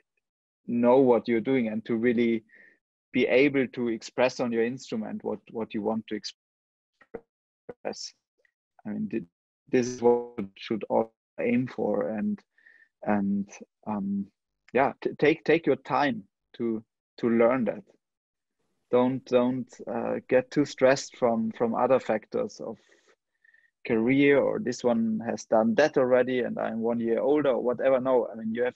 know what you're doing, and to really be able to express on your instrument what you want to express. I mean, this is what you should all aim for, and take your time to learn that. Don't get too stressed from other factors of career, or this one has done that already and I'm 1 year older, or whatever. No, I mean, you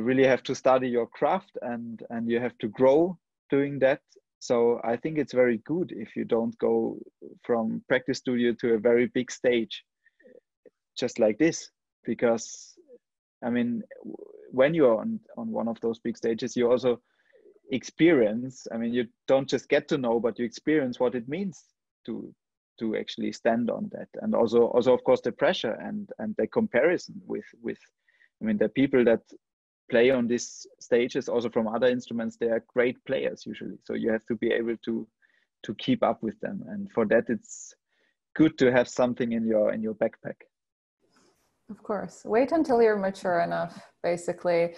really have to study your craft, and you have to grow doing that. So I think it's very good if you don't go from practice studio to a very big stage just like this, because I mean, when you're on one of those big stages, you also experience, I mean, you don't just get to know, but you experience what it means to actually stand on that. And also of course the pressure and the comparison with I mean, the people that play on these stages also from other instruments, they are great players usually, so you have to be able to keep up with them, and for that it's good to have something in your backpack. Of course, wait until you're mature enough, basically.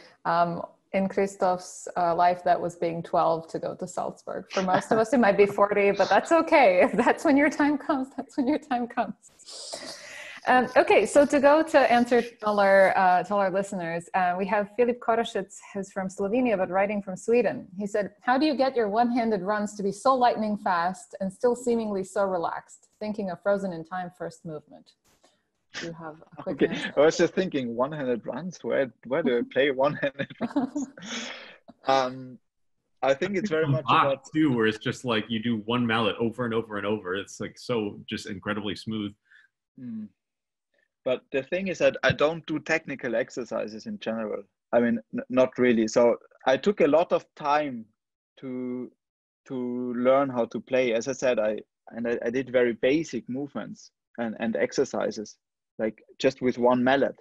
in Christoph's life, that was being 12 to go to Salzburg. For most of us, it might be 40, but that's okay. If that's when your time comes, that's when your time comes. Okay, so to go to answer to all our listeners, we have Filip Koroshetz, who's from Slovenia, but writing from Sweden. He said, how do you get your one-handed runs to be so lightning fast and still seemingly so relaxed? Thinking of Frozen in Time first movement. You have a quick answer. I was just thinking one-handed runs. Where do I play one-handed runs? I think it's very much about too, where it's just like you do one mallet over and over and over. It's like so just incredibly smooth. But the thing is that I don't do technical exercises in general. I mean, not really. So I took a lot of time to learn how to play. As I said, I did very basic movements and exercises, like just with one mallet.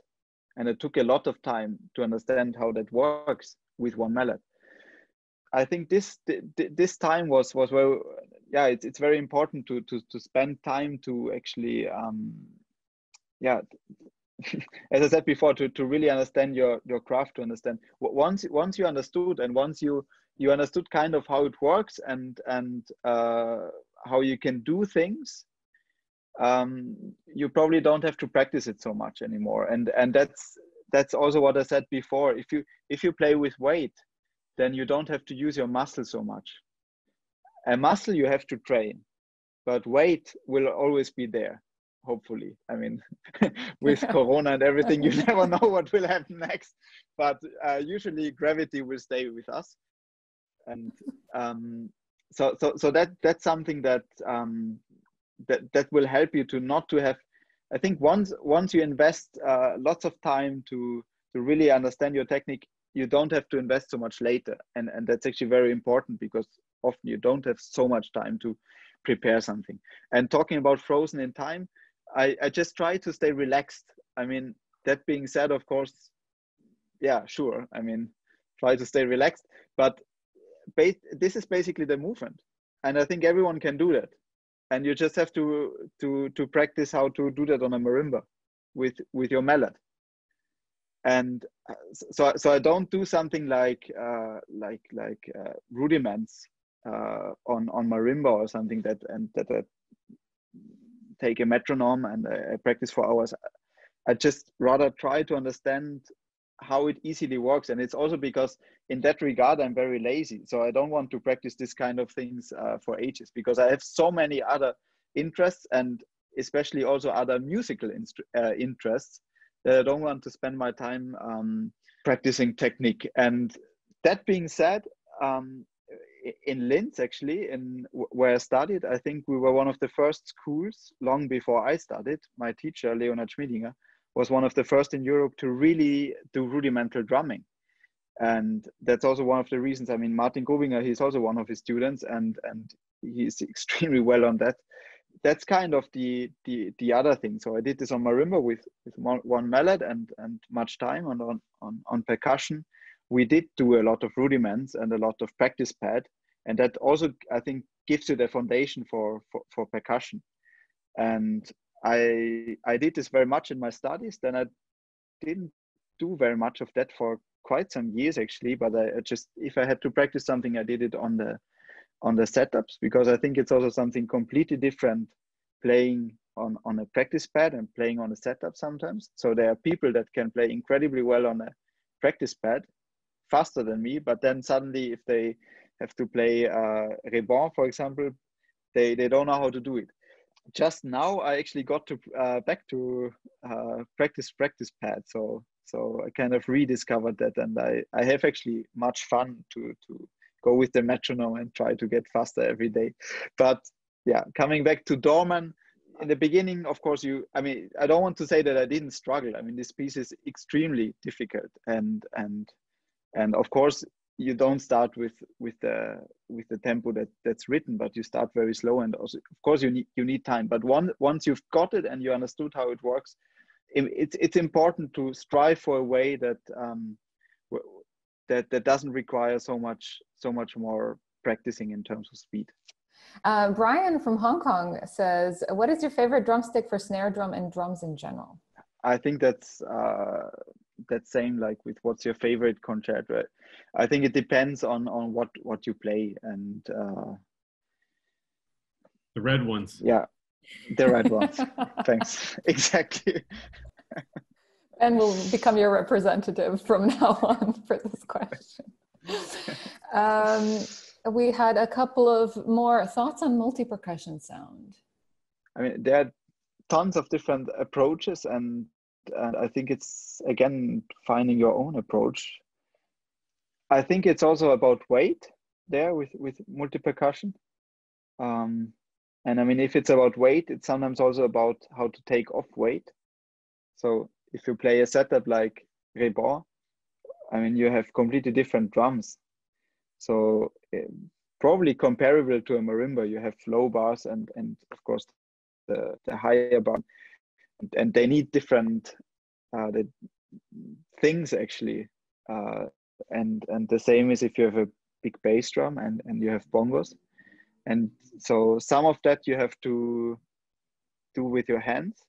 And it took a lot of time to understand how that works with one mallet. I think this time was where, yeah, it's very important to spend time to actually, yeah, as I said before, to really understand your craft, to understand once you understood, and once you understood kind of how it works and how you can do things, you probably don't have to practice it so much anymore. And that's also what I said before. If you play with weight, then you don't have to use your muscle so much. A muscle you have to train, but weight will always be there. Hopefully, I mean, with Corona and everything, you never know what will happen next. But usually, gravity will stay with us, and so that's something that that will help you to not to have. I think once you invest lots of time to really understand your technique, you don't have to invest so much later, and that's actually very important, because often you don't have so much time to prepare something. And talking about Frozen in Time, I just try to stay relaxed. I mean, that being said, of course, yeah, sure. I mean, try to stay relaxed, but this is basically the movement, and I think everyone can do that. And you just have to practice how to do that on a marimba with your mallet. And so I don't do something like rudiments on marimba or something that I take a metronome and I practice for hours. I just rather try to understand how it easily works. And it's also because in that regard, I'm very lazy. So I don't want to practice this kind of things for ages, because I have so many other interests, and especially also other musical interests, that I don't want to spend my time practicing technique. And that being said, in Linz, actually, where I studied, I think we were one of the first schools, long before I studied. My teacher, Leonard Schmiedinger, was one of the first in Europe to really do rudimental drumming. And that's also one of the reasons. I mean, Martin Gobinger, he's also one of his students, and he's extremely well on that. That's kind of the other thing. So I did this on marimba with one mallet and much time, and on percussion we did do a lot of rudiments and a lot of practice pad, and that also, I think, gives you the foundation for percussion. And I did this very much in my studies. Then I didn't do very much of that for quite some years, actually, but I just, if I had to practice something, I did it on the setups, because I think it's also something completely different playing on a practice pad and playing on a setup sometimes. So there are people that can play incredibly well on a practice pad, faster than me, but then suddenly if they have to play Rebonds, for example, they don't know how to do it. Just now I actually got to back to practice pad, so I kind of rediscovered that, and I have actually much fun to go with the metronome and try to get faster every day. But yeah, coming back to Dorman, in the beginning, of course, I mean, I don't want to say that I didn't struggle. I mean, this piece is extremely difficult, and of course you don't start with the tempo that's written, but you start very slow, and also, of course, you need time. But once you've got it and you understood how it works, it's important to strive for a way that that doesn't require so much more practicing in terms of speed. Brian from Hong Kong says, what is your favorite drumstick for snare drum and drums in general? I think that's that same like with what's your favorite concerto. I think it depends on what you play, and the red ones. Yeah, the red ones. Thanks. Exactly. And we'll become your representative from now on for this question. We had a couple of more thoughts on multi-percussion sound. I mean, there are tons of different approaches, and I think it's, again, finding your own approach. I think it's also about weight there with multi-percussion. And I mean, if it's about weight, it's sometimes also about how to take off weight. So if you play a setup like Rebonds, I mean, you have completely different drums. So probably comparable to a marimba, you have low bars and of course the higher bar, and they need different things actually. And the same is if you have a big bass drum and you have bongos. And so some of that you have to do with your hands.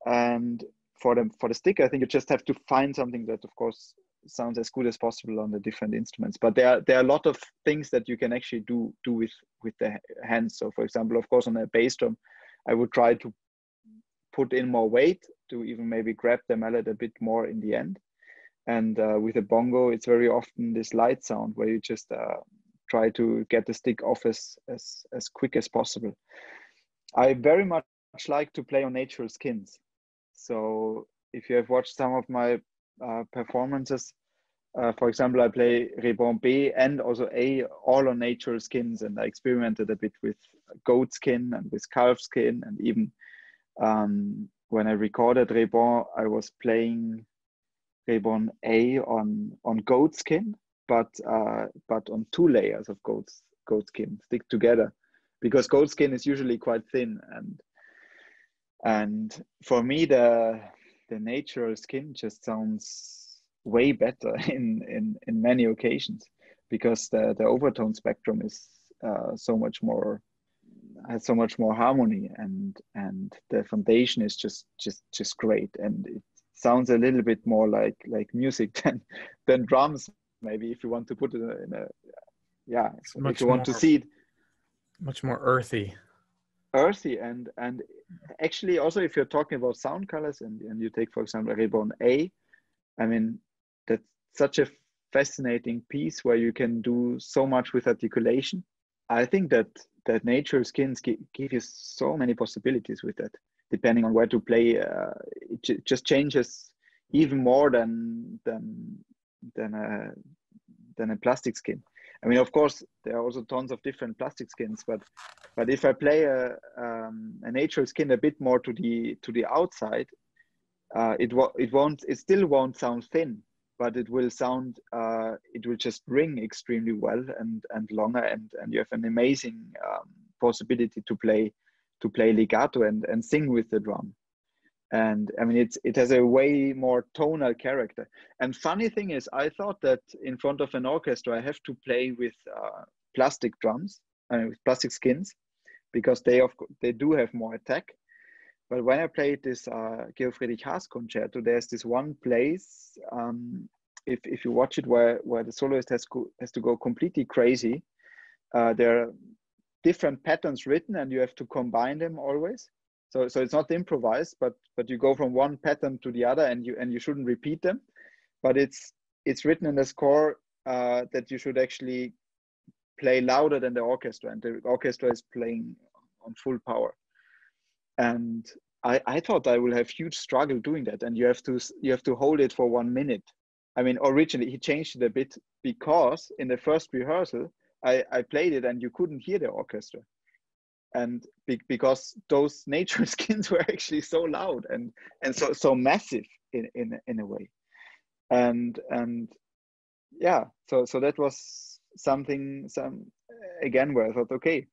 And for the stick, I think you just have to find something that, of course, sounds as good as possible on the different instruments. But there are a lot of things that you can actually do with the hands. So, for example, of course, on a bass drum, I would try to put in more weight to even maybe grab the mallet a bit more in the end. And with a bongo, it's very often this light sound where you just try to get the stick off as quick as possible. I very much like to play on natural skins. So if you have watched some of my performances, for example, I play Rebonds B and also A all on natural skins, and I experimented a bit with goat skin and with calf skin, and even when I recorded Rebonds, I was playing Rebonds A on goat skin, but on 2 layers of goat skin stick together, because goat skin is usually quite thin, and for me the natural skin just sounds way better in many occasions, because the overtone spectrum is has so much more harmony, and the foundation is just great, and it sounds a little bit more like music than drums, maybe, if you want to put it in a so if you want to see it much more earthy, and actually also if you're talking about sound colors and you take, for example, Rebonds A, I mean, that's such a fascinating piece where you can do so much with articulation. I think that natural skins give you so many possibilities with that, depending on where to play. It just changes even more than a plastic skin. I mean, of course, there are also tons of different plastic skins, but if I play a natural skin a bit more to the outside, it still won't sound thin, but it will sound it will just ring extremely well and longer, and you have an amazing possibility to play legato and sing with the drum. And I mean, it has a way more tonal character. And funny thing is, I thought that in front of an orchestra, I have to play with plastic drums, with plastic skins, because they do have more attack. But when I played this Georg Friedrich Haas concerto, there's this one place, if you watch it, where the soloist has to go completely crazy. There are different patterns written, and you have to combine them always. So it's not improvised, but you go from one pattern to the other, and you shouldn't repeat them. But it's written in the score that you should actually play louder than the orchestra, and the orchestra is playing on full power. And I thought I will have huge struggle doing that, and you have to hold it for 1 minute. I mean, originally he changed it a bit, because in the first rehearsal I played it and you couldn't hear the orchestra. And because those natural skins were actually so loud and so massive in a way, and yeah, so that was something again where I thought, okay,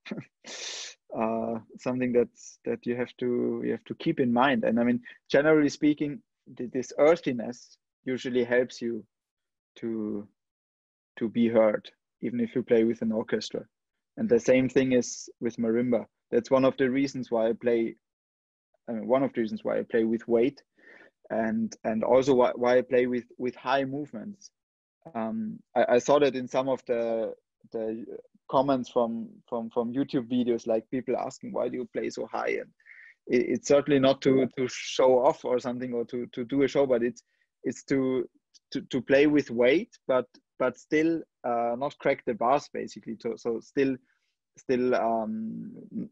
something that you have to keep in mind. And I mean, generally speaking, this earthiness usually helps you to be heard, even if you play with an orchestra. And the same thing is with marimba. That's one of the reasons why I play with weight, and also why I play with high movements. I saw that in some of the comments from YouTube videos, like people asking, why do you play so high? And it's certainly not to show off or something, or to do a show, but it's to play with weight, but still not crack the bars, basically. So still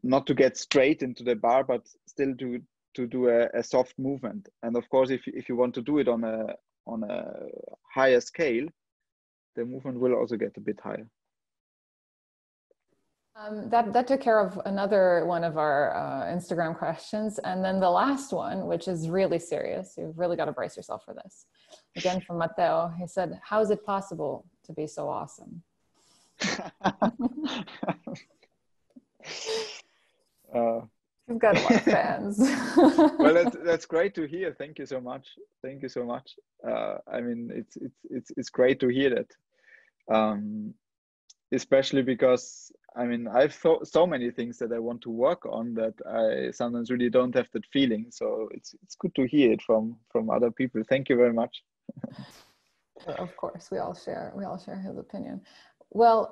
not to get straight into the bar, but still to do a soft movement. And of course, if you want to do it on a higher scale, the movement will also get a bit higher. That took care of another one of our Instagram questions. And then the last one, which is really serious. You've really got to brace yourself for this. Again, from Mateo, he said, how is it possible to be so awesome? You've got a lot of fans. Well, that's great to hear. Thank you so much. Thank you so much. I mean, it's great to hear that. Especially because, I mean, I've so many things that I want to work on that I sometimes really don't have that feeling. So it's good to hear it from other people. Thank you very much. Of course, we all share his opinion. Well,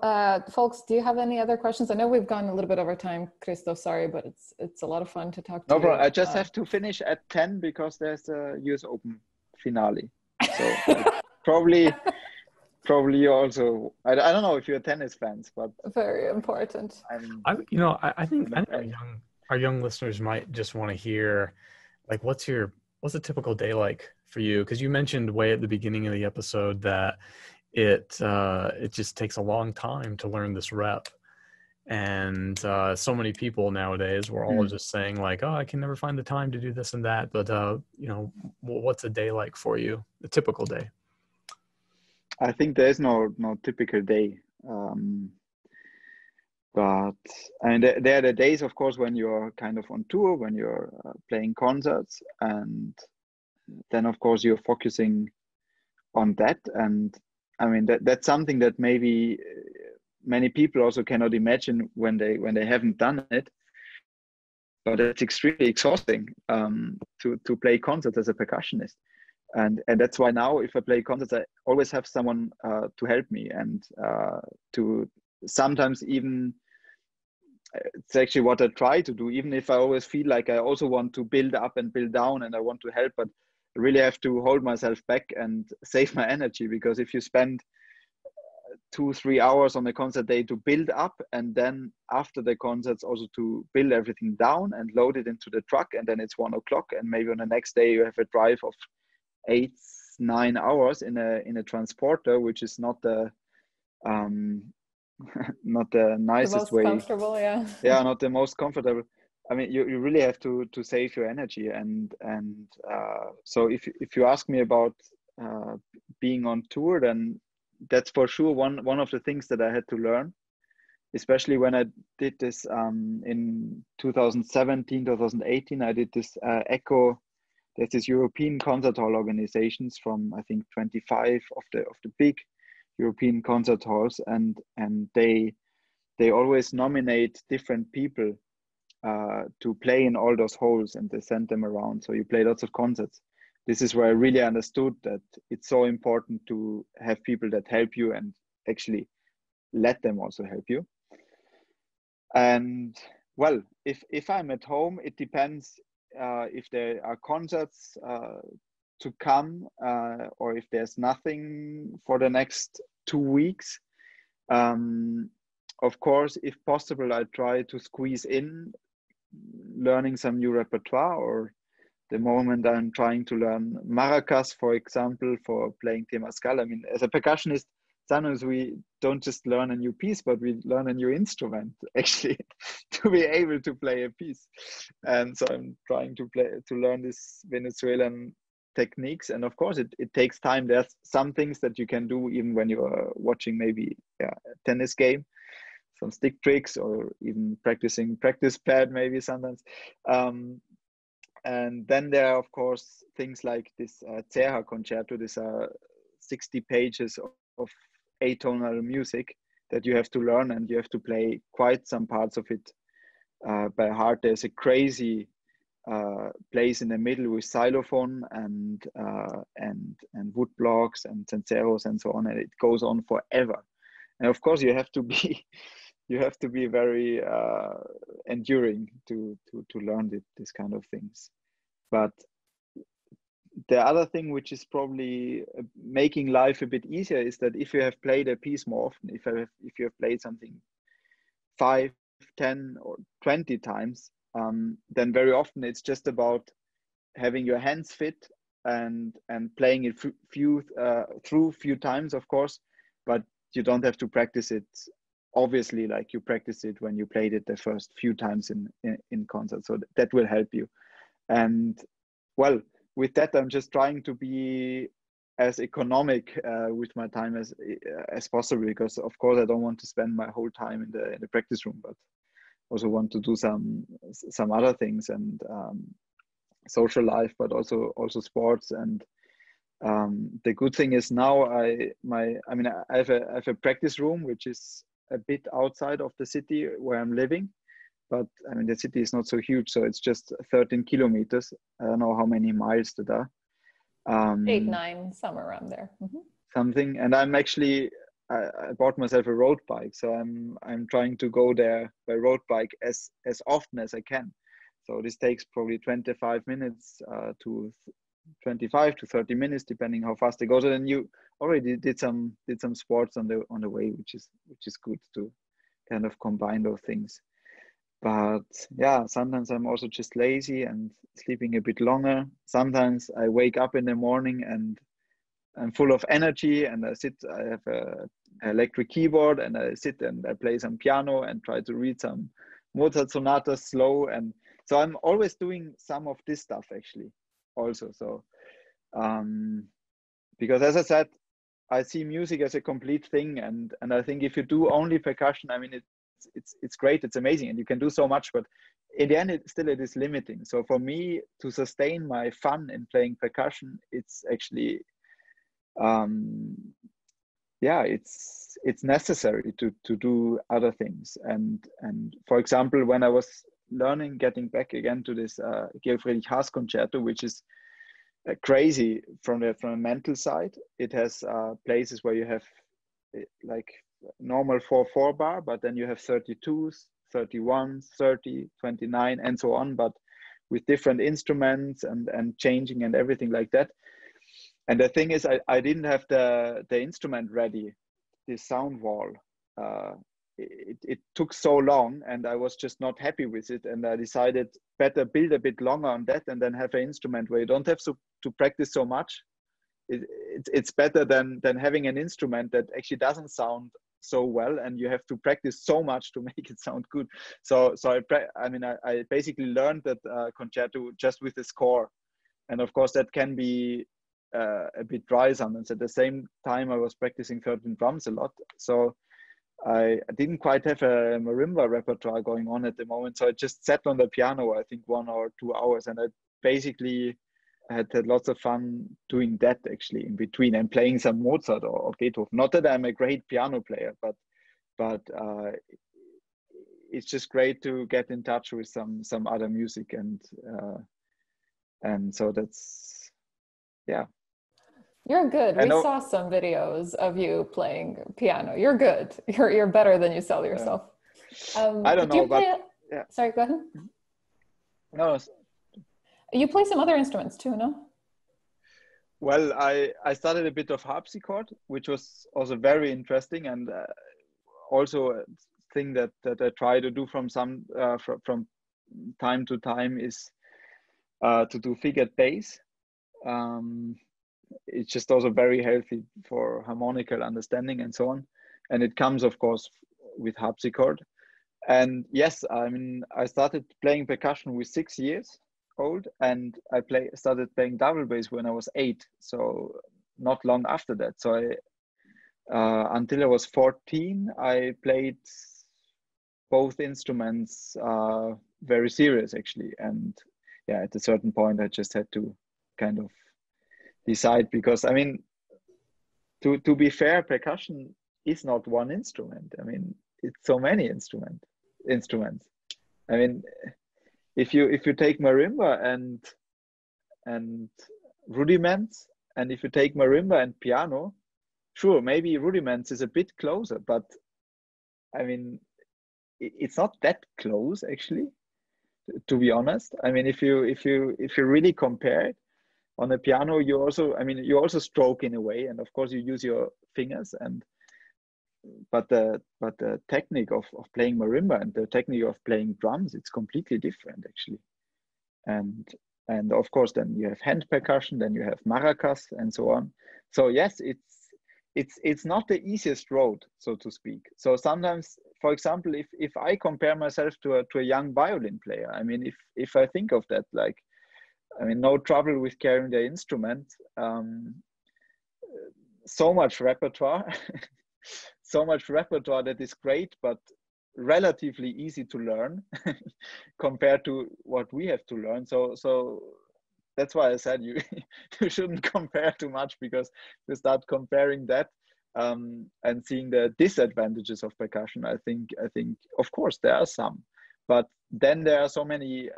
folks, do you have any other questions? I know we've gone a little bit over time, Christoph, sorry, but it's a lot of fun to talk to you. No problem. I just have to finish at 10 because there's a US Open finale. So probably also, I don't know if you're tennis fans, but very important. I think our young listeners might just want to hear, like, what's a typical day like for you? Because you mentioned way at the beginning of the episode that it just takes a long time to learn this rep, and so many people nowadays, we're all just saying like, oh, I can never find the time to do this and that. But what's a day like for you? A typical day? I think there's no typical day, but I mean there are the days, of course, when you're kind of on tour, when you're playing concerts, and then of course you're focusing on that. And I mean that's something that maybe many people also cannot imagine when they haven't done it. But it's extremely exhausting to play concerts as a percussionist. And that's why now, if I play concerts, I always have someone to help me, and to sometimes even, it's actually what I try to do, even if I always feel like I also want to build up and build down and I want to help, but I really have to hold myself back and save my energy, because if you spend 2-3 hours on a concert day to build up, and then after the concerts also to build everything down and load it into the truck, and then it's 1 o'clock, and maybe on the next day you have a drive of 8-9 hours in a transporter, which is not the not the nicest way. Comfortable, yeah. Yeah, not the most comfortable. I mean, you really have to save your energy, and so if you ask me about being on tour, then that's for sure one of the things that I had to learn, especially when I did this in 2017, 2018. I did this ECHO. There's this European concert hall organizations from, I think, 25 of the big European concert halls, and they always nominate different people to play in all those halls, and they send them around. So you play lots of concerts. This is where I really understood that it's so important to have people that help you and actually let them also help you. And well, if I'm at home, it depends. If there are concerts to come, or if there's nothing for the next 2 weeks. Of course, if possible, I try to squeeze in learning some new repertoire, or the moment I'm trying to learn maracas, for example, for playing temazcal. I mean, as a percussionist, sometimes we don't just learn a new piece, but we learn a new instrument, actually, to be able to play a piece. And so I'm trying to learn this Venezuelan techniques. And of course, it takes time. There's some things that you can do even when you're watching maybe a tennis game, some stick tricks, or even practicing practice pad maybe sometimes. And then there are, of course, things like this Zerha concerto. These are 60 pages of atonal music that you have to learn, and you have to play quite some parts of it by heart. There's a crazy plays in the middle with xylophone and wood blocks and cenceros and so on, and it goes on forever. And of course, you have to be very enduring to learn this kind of things. But the other thing which is probably making life a bit easier is that if you have played a piece more often, if you have played something 5, 10, or 20 times, then very often it's just about having your hands fit and playing it through few times, of course, but you don't have to practice it obviously like you practiced it when you played it the first few times in concert. So that will help you. And well, with that, I'm just trying to be as economic with my time as possible, because of course I don't want to spend my whole time in the practice room, but also want to do some other things and social life, but also sports. And the good thing is now I have a practice room which is a bit outside of the city where I'm living, but I mean the city is not so huge, so it's just 13 kilometers. I don't know how many miles that are. 8, 9, somewhere around there. Mm-hmm. Something. And I'm actually I bought myself a road bike, so I'm trying to go there by road bike as often as I can. So this takes probably 25 minutes to 25 to 30 minutes, depending how fast it goes. And then you already did some sports on the way, which is good to kind of combine those things. But yeah, sometimes I'm also just lazy and sleeping a bit longer. Sometimes I wake up in the morning and I'm full of energy, and I have an electric keyboard, and I sit and I play some piano and try to read some Mozart sonatas slow. And so I'm always doing some of this stuff actually also. So because as I said, I see music as a complete thing, and I think if you do only percussion, I mean it's great, it's amazing, and you can do so much, but in the end it is limiting. So for me to sustain my fun in playing percussion, it's actually it's necessary to do other things. And for example, when I was learning, getting back again to this Georg Friedrich Haas concerto, which is crazy from the mental side. It has places where you have like normal 4/4 bar, but then you have 32s, 31s, 30, 29, and so on, but with different instruments and changing and everything like that. And the thing is, I didn't have the instrument ready, this sound wall. It took so long, and I was just not happy with it. And I decided better build a bit longer on that, and then have an instrument where you don't have to practice so much. It's better than having an instrument that actually doesn't sound so well, and you have to practice so much to make it sound good. So I basically learned that concerto just with the score, and of course that can be a bit dry sometimes. At the same time, I was practicing 13 drums a lot, so I didn't quite have a marimba repertoire going on at the moment. So I just sat on the piano, I think 1 or 2 hours, and I basically had lots of fun doing that actually in between, and playing some Mozart or Beethoven. Not that I'm a great piano player, but it's just great to get in touch with some other music, and so that's, yeah. You're good. We saw some videos of you playing piano. You're good. You're better than you sell yourself. I don't know, but yeah. Sorry, go ahead. No. You play some other instruments too, no? Well, I started a bit of harpsichord, which was also very interesting, and also a thing that I try to do from time to time is to do figured bass. It's just also very healthy for harmonical understanding and so on. And it comes, of course, with harpsichord. And yes, I mean, I started playing percussion with 6 years old, and I started playing double bass when I was 8. So not long after that. So until I was 14, I played both instruments very serious actually. And yeah, at a certain point, I just had to kind of decide, because I mean, to be fair, percussion is not one instrument. I mean, it's so many instruments. I mean, if you take marimba and rudiments, and if you take marimba and piano, sure, maybe rudiments is a bit closer, but I mean, it's not that close actually, to be honest. I mean, if you really compare it, on the piano, you also stroke in a way, and of course you use your fingers, but the technique of playing marimba and the technique of playing drums, it's completely different actually. And of course then you have hand percussion, then you have maracas and so on. So yes, it's not the easiest road, so to speak. So sometimes, for example, if I compare myself to a young violin player, I mean, if I think of that, like, I mean, no trouble with carrying the instrument, so much repertoire, so much repertoire that is great, but relatively easy to learn compared to what we have to learn. So that's why I said you shouldn't compare too much, because you start comparing that and seeing the disadvantages of percussion. I think of course there are some, but then there are so many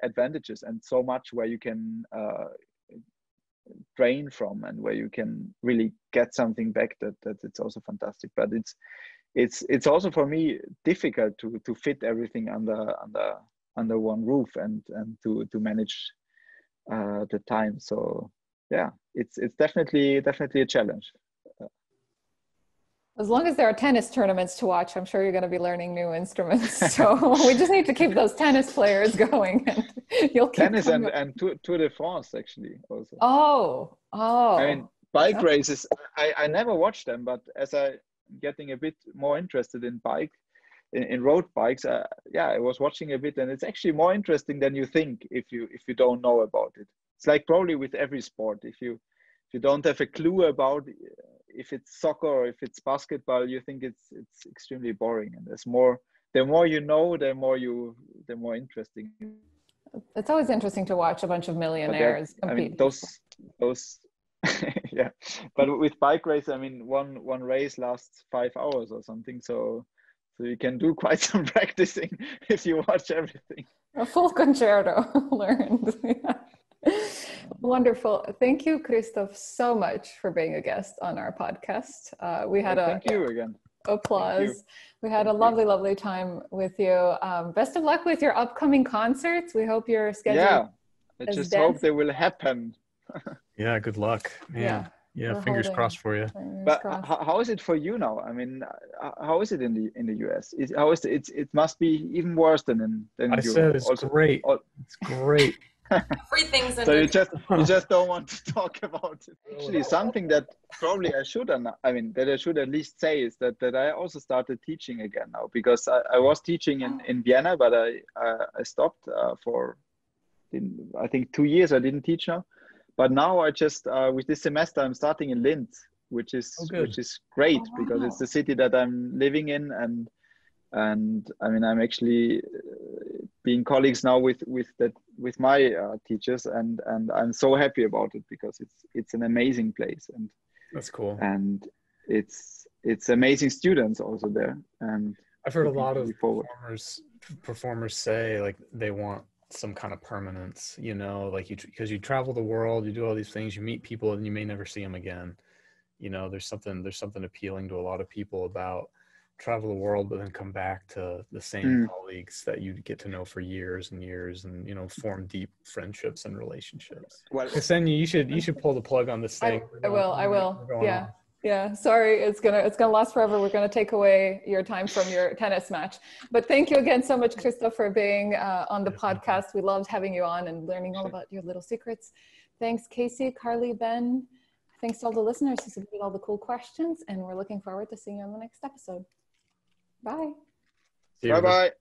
advantages and so much where you can drain from, and where you can really get something back that it's also fantastic. But it's also for me difficult to fit everything under one roof and to manage the time. So yeah, it's definitely a challenge. As long as there are tennis tournaments to watch, I'm sure you're going to be learning new instruments. So we just need to keep those tennis players going, and you'll keep tennis and Tour de France actually also. Oh. I mean, bike races. I never watched them, but as I'm getting a bit more interested in road bikes, I was watching a bit, and it's actually more interesting than you think if you don't know about it. It's like probably with every sport. If you don't have a clue about if it's soccer or if it's basketball, you think it's extremely boring. And the more you know, the more interesting. It's always interesting to watch a bunch of millionaires compete. I mean, those yeah. But with bike race, I mean, one race lasts 5 hours or something. So you can do quite some practicing if you watch everything. A full concerto learned. Yeah. Wonderful. Thank you, Christoph, so much for being a guest on our podcast. We had thank you again. Applause. We had a lovely time with you. Best of luck with your upcoming concerts. We hope your schedule. Yeah, I just hope they will happen. Yeah, good luck, man. Yeah, fingers crossed for you. But how is it for you now? I mean, how is it in the US? It must be even worse than in Europe. Said it's also, great. It's great. Everything's so you just don't want to talk about it. Actually, something that probably I should at least say is that I also started teaching again now, because I was teaching in Vienna, but I stopped for I think 2 years. I didn't teach now. But now I just with this semester I'm starting in Linz, which is great, because it's the city that I'm living in, and I mean I'm actually being colleagues now with my teachers, and I'm so happy about it, because it's an amazing place, and that's cool, and it's amazing students also there. And I've heard a lot of performers say like they want some kind of permanence, you know, like because you travel the world, you do all these things, you meet people, and you may never see them again. You know, there's something appealing to a lot of people about travel the world, but then come back to the same colleagues that you get to know for years and years, and you know, form deep friendships and relationships. Well, Ksenija, you should pull the plug on this thing. I will. Yeah. Sorry, it's gonna last forever. We're gonna take away your time from your tennis match. But thank you again so much, Christoph, for being on the podcast. We loved having you on and learning all about your little secrets. Thanks, Casey, Karli, Ben. Thanks to all the listeners who submitted all the cool questions, and we're looking forward to seeing you on the next episode. Bye. Bye-bye.